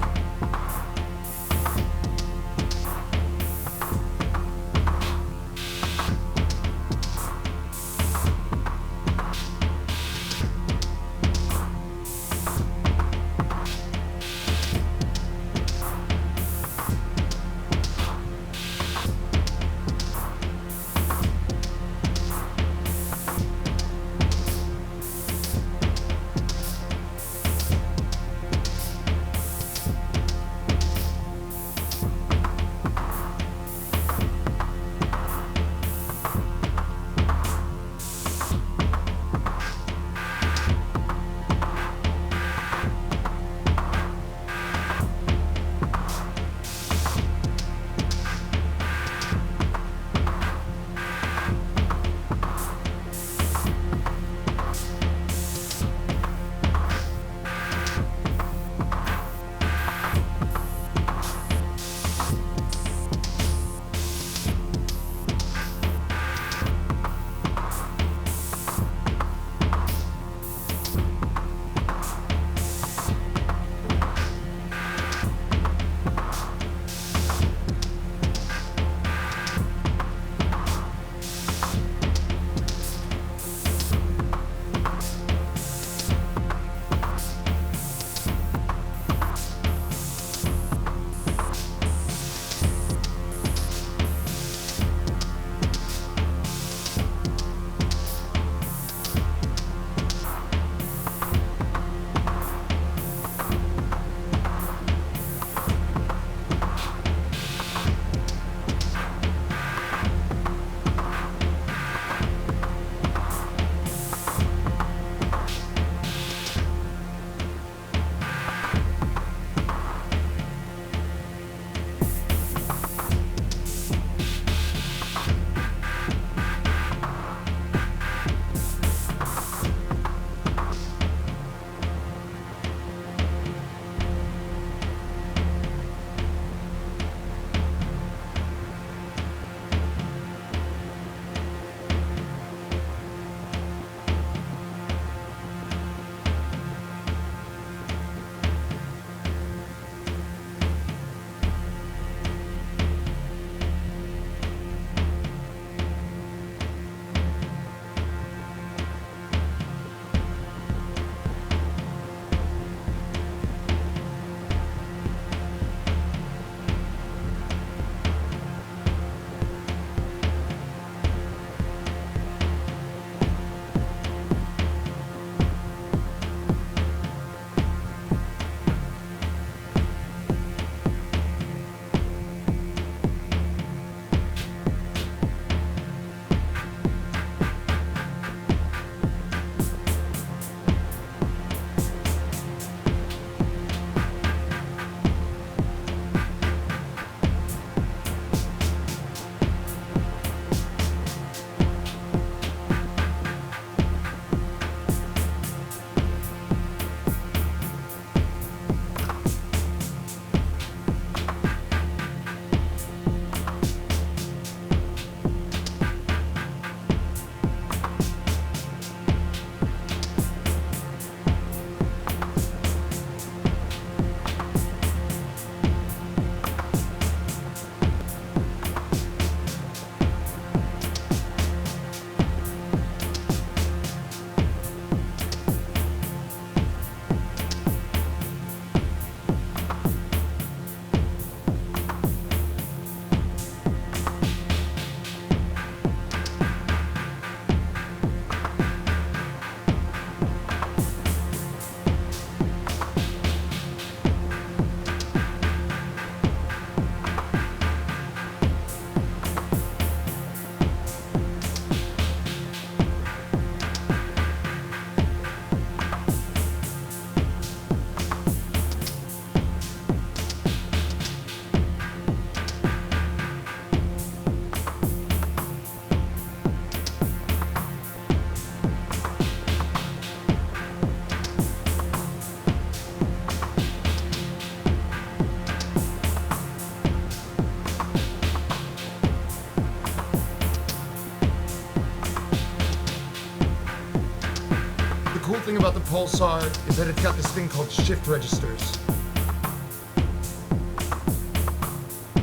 Speaker 1: cool thing about the Pulsar is that it's got this thing called shift registers,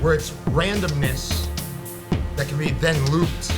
Speaker 1: where it's randomness that can be then looped.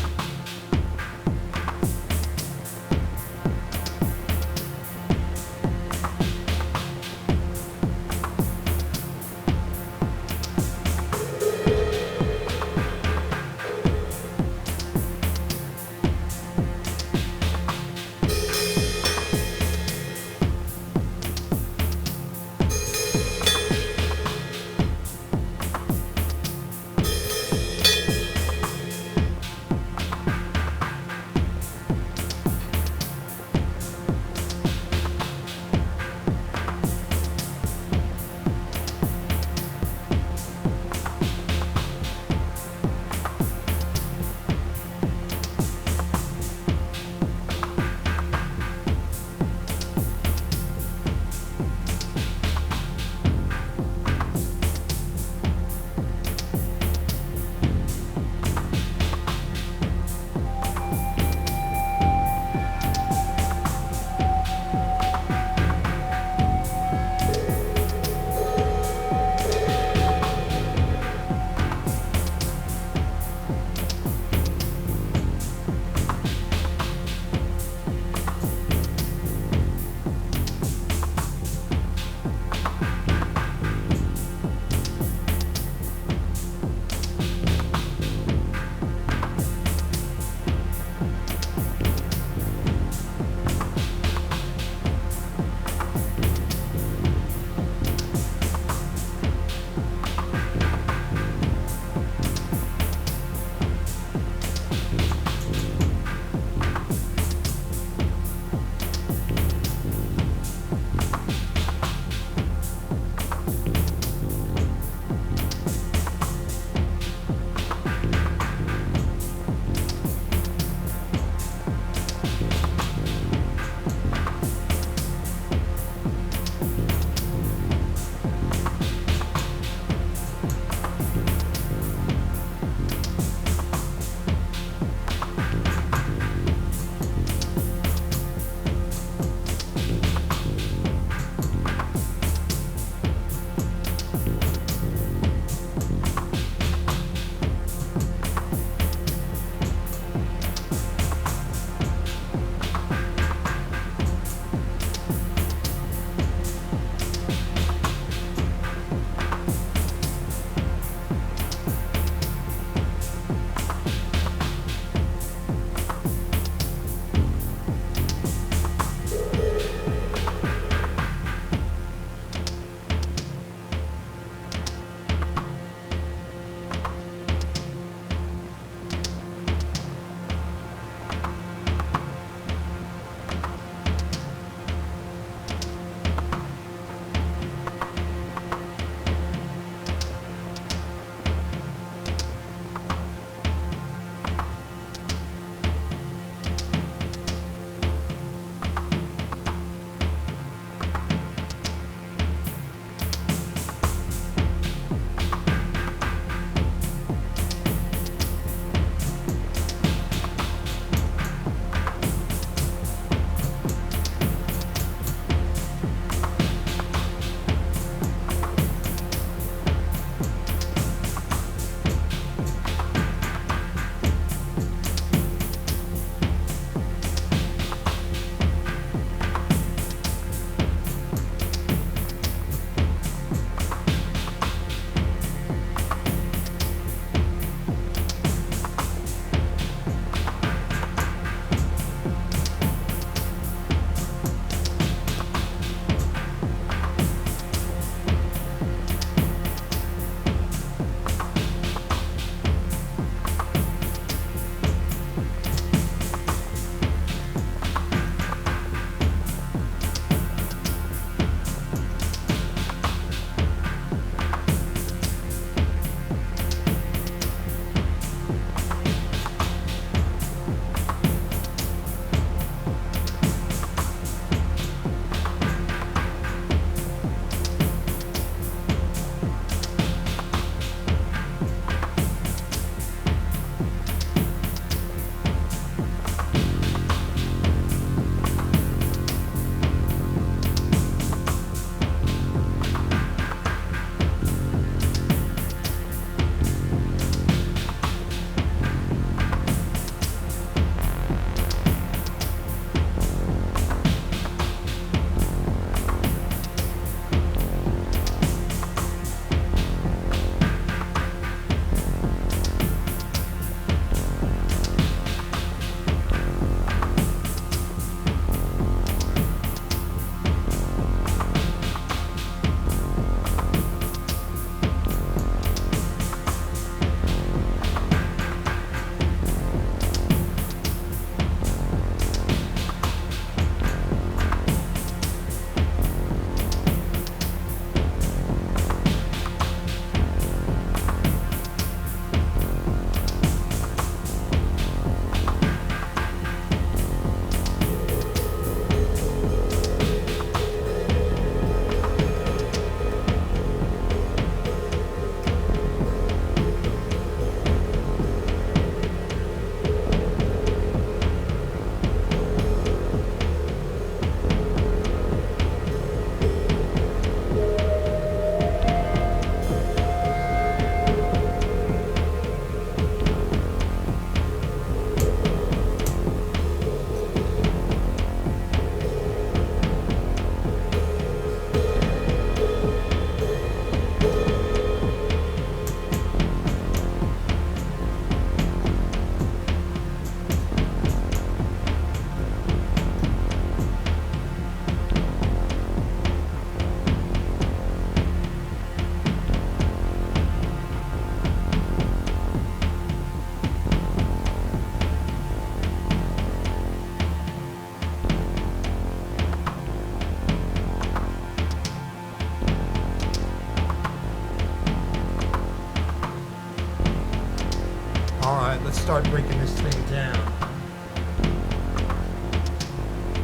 Speaker 1: start breaking this thing down.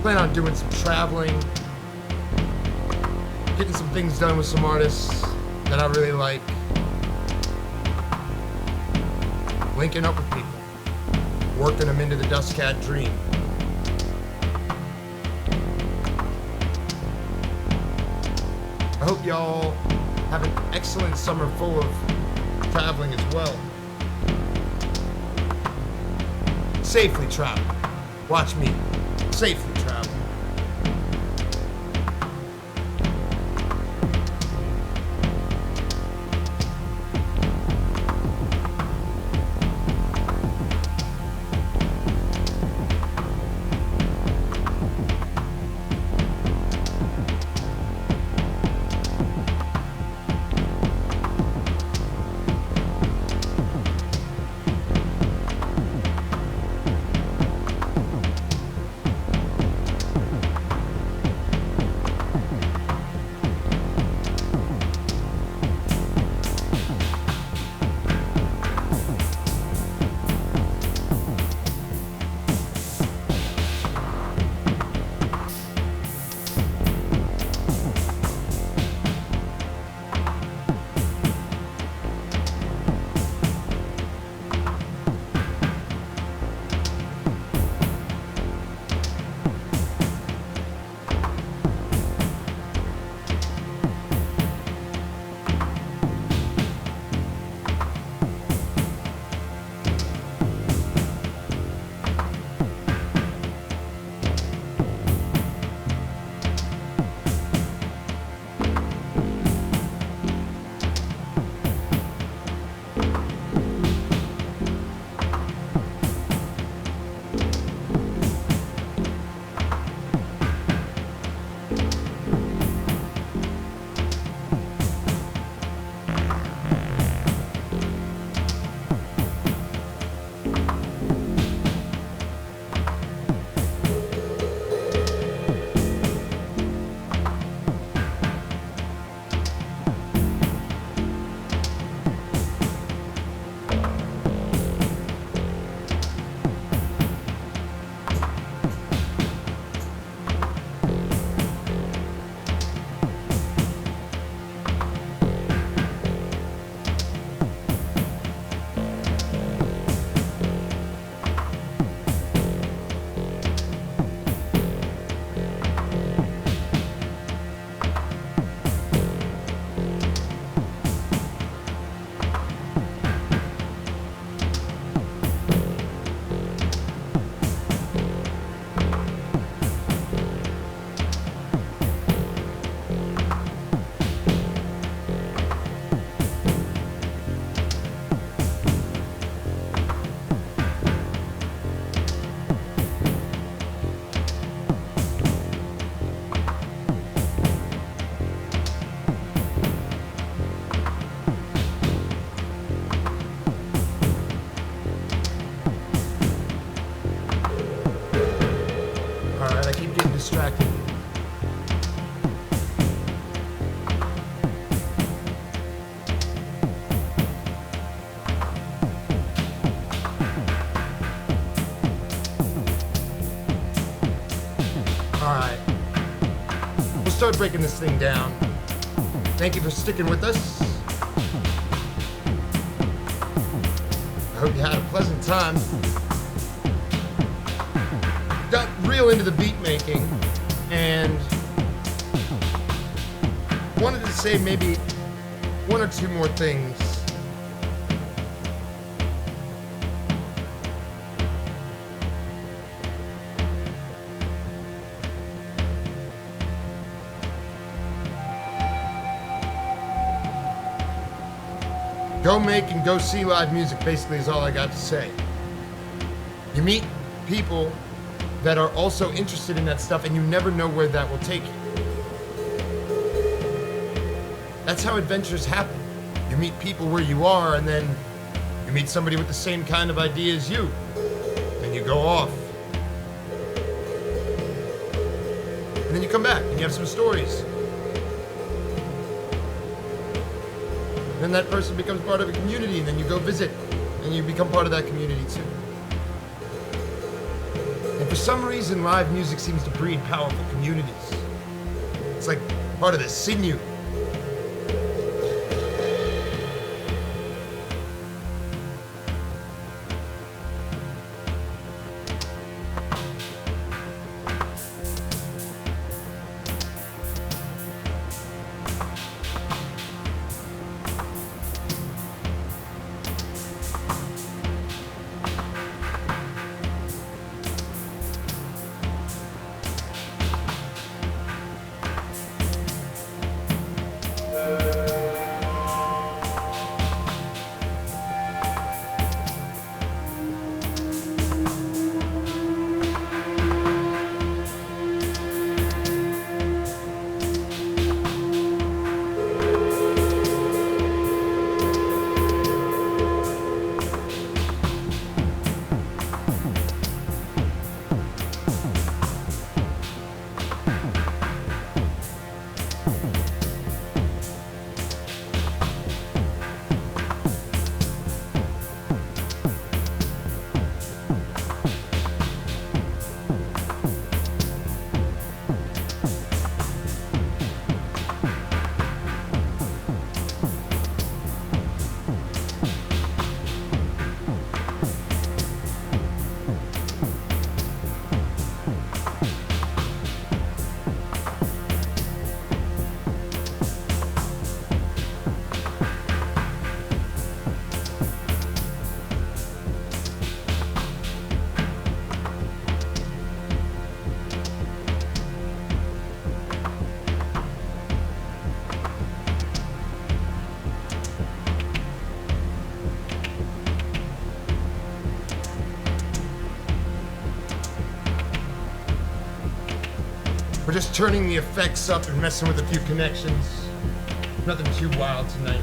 Speaker 1: Plan on doing some traveling, getting some things done with some artists that I really like, linking up with people, working them into the Dust Cat dream. I hope y'all have an excellent summer full of traveling as well. Safely travel. Watch me. Safely travel. Distracted. Alright. We'll start breaking this thing down. Thank you for sticking with us. I hope you had a pleasant time. Got real into the beat making and wanted to say maybe one or two more things. Go make and go see live music, basically, is all I got to say. You meet people that are also interested in that stuff, and you never know where that will take you. That's how adventures happen. You meet people where you are, and then you meet somebody with the same kind of idea as you, and you go off. And then you come back, and you have some stories. Then that person becomes part of a community, and then you go visit, and you become part of that community too. For some reason, live music seems to breed powerful communities. It's like part of the sinew. We're just turning the effects up and messing with a few connections. Nothing too wild tonight.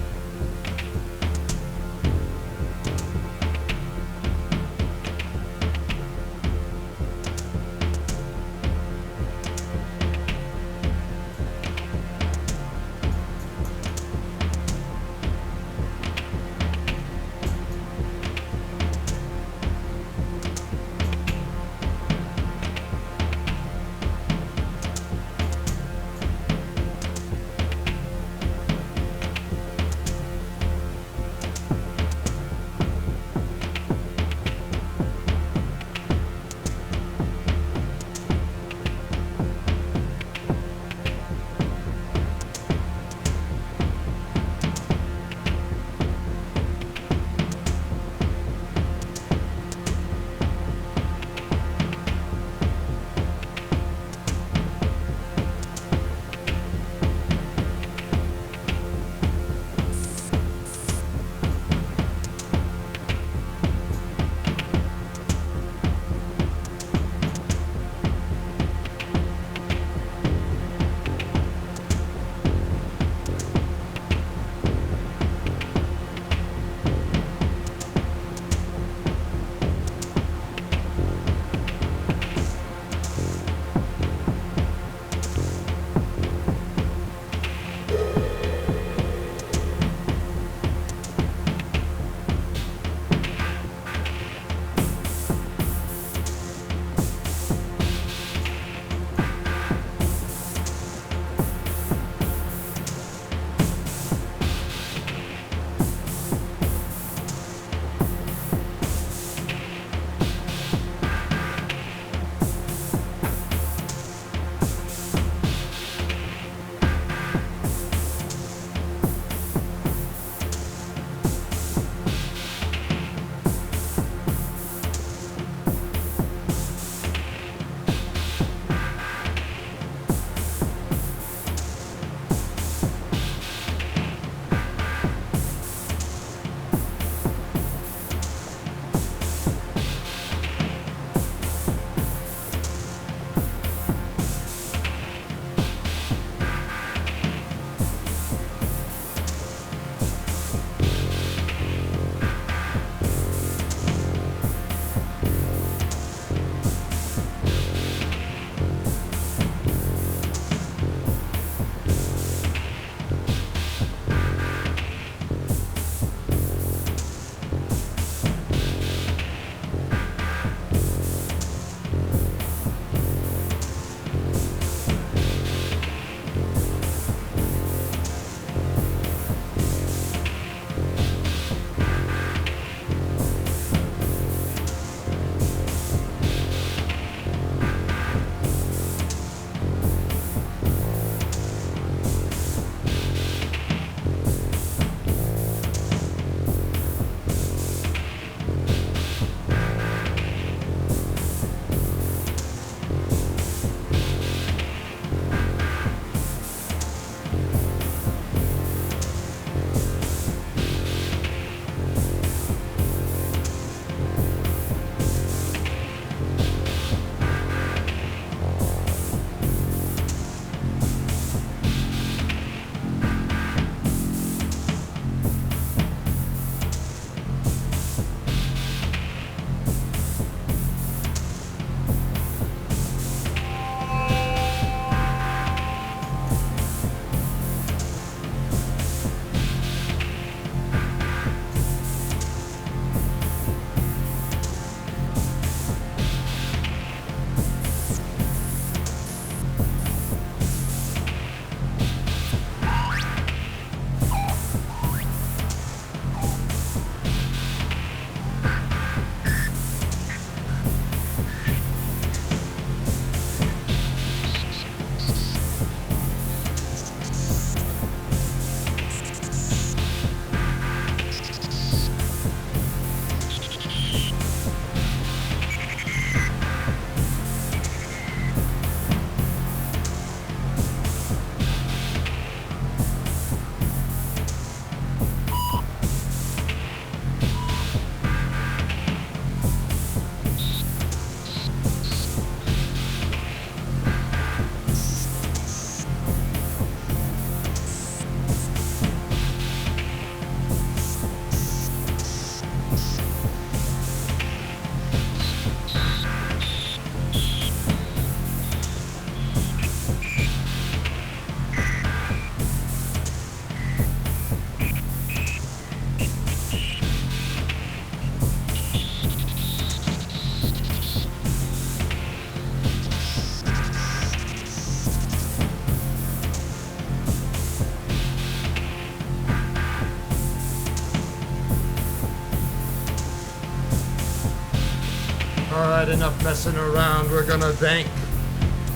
Speaker 1: Alright, enough messing around. We're gonna thank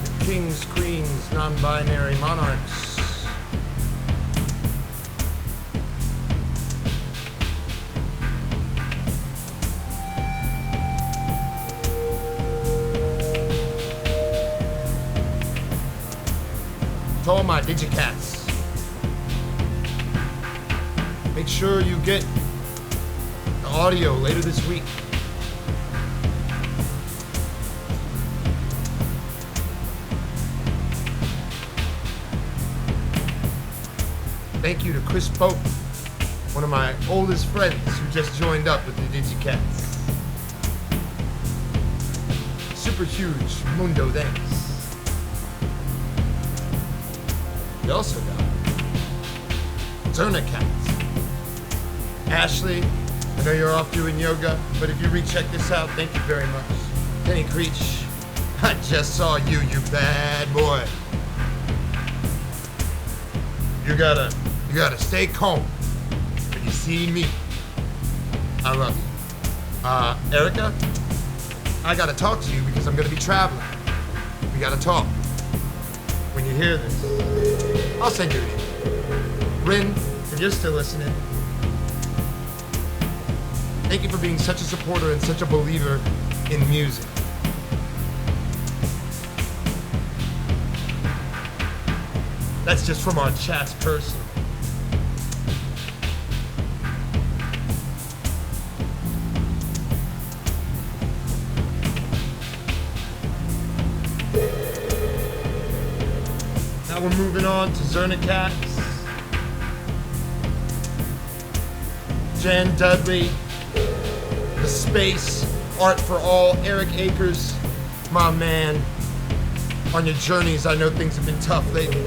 Speaker 1: the kings, queens, non-binary monarchs. To all my digicats. Make sure you get the audio later this week. Thank you to Chris Pope, one of my oldest friends who just joined up with the digicats. Super huge mundo thanks. We also got ZnZerna cats. Ashley, I know you're off doing yoga, but if you recheck this out, thank you very much. Kenny Creech, I just saw you, you bad boy. You gotta stay calm when you see me. I love you. Erica, I gotta talk to you because I'm gonna be traveling. We gotta talk. When you hear this, I'll send you an email. Rin, if you're still listening, thank you for being such a supporter and such a believer in music. That's just from our chats person. Now we're moving on to ZnZerna cats. Jen Dudley, The Space, Art for All, Eric Akers, my man. On your journeys, I know things have been tough lately.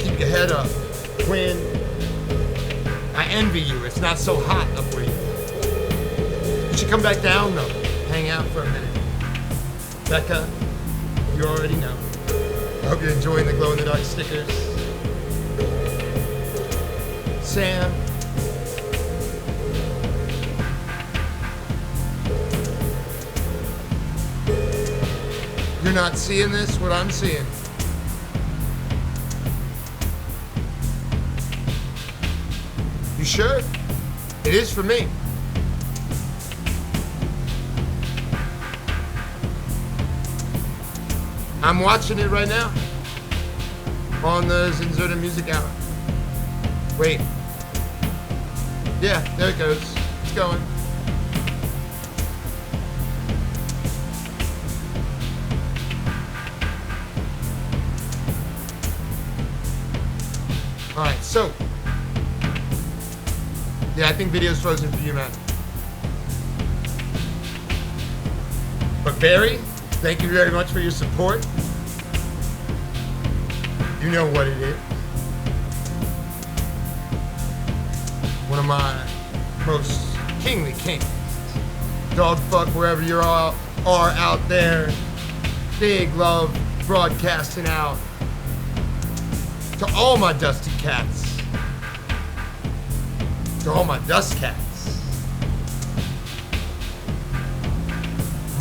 Speaker 1: Keep your head up. Quinn, I envy you. It's not so hot up where you are. You should come back down though. Hang out for a minute. Becca, you already know. I hope you're enjoying the glow-in-the-dark stickers. Sam. You're not seeing this, what I'm seeing. You sure? It is for me. I'm watching it right now on the ZnZerna Music Hour. Wait. Yeah, there it goes. It's going. Alright, so. Yeah, I think video's frozen for you, man. But Barry, thank you very much for your support. You know what it is. One of my most kingly kings. Dog fuck wherever you are out there. Big love broadcasting out to all my dusty cats. To all my dust cats.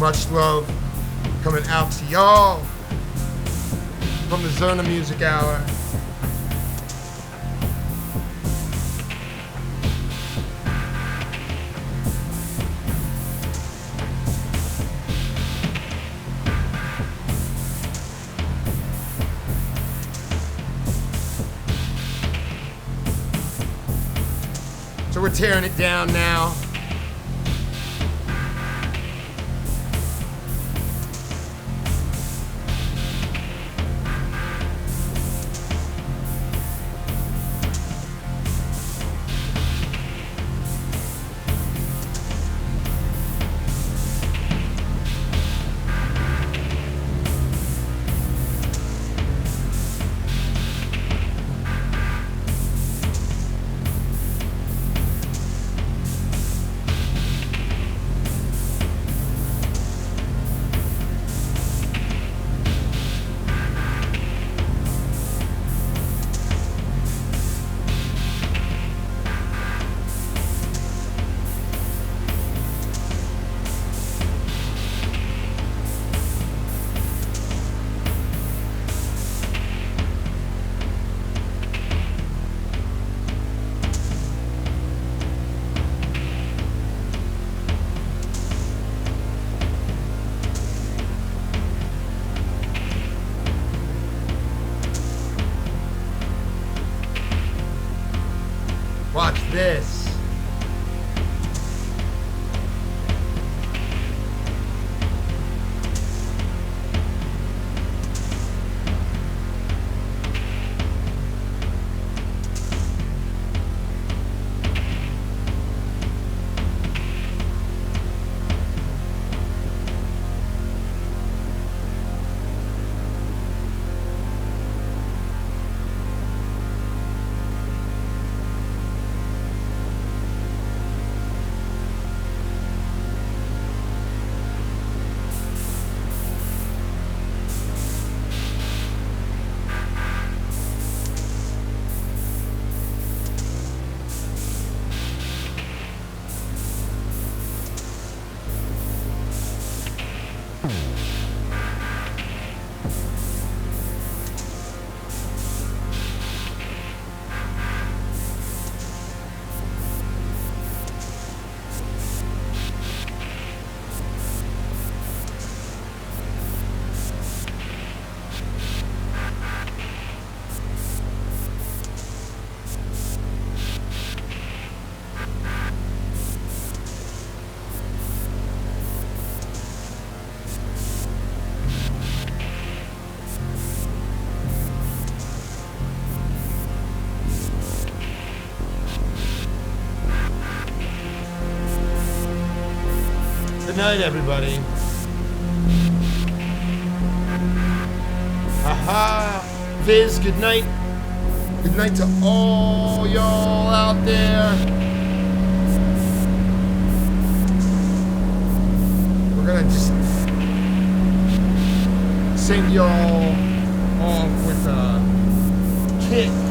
Speaker 1: Much love coming out to y'all from the ZnZerna Music Hour. So we're tearing it down now. Good night, everybody. Aha! Viz, good night. Good night to all y'all out there. We're gonna just send y'all off with a kick.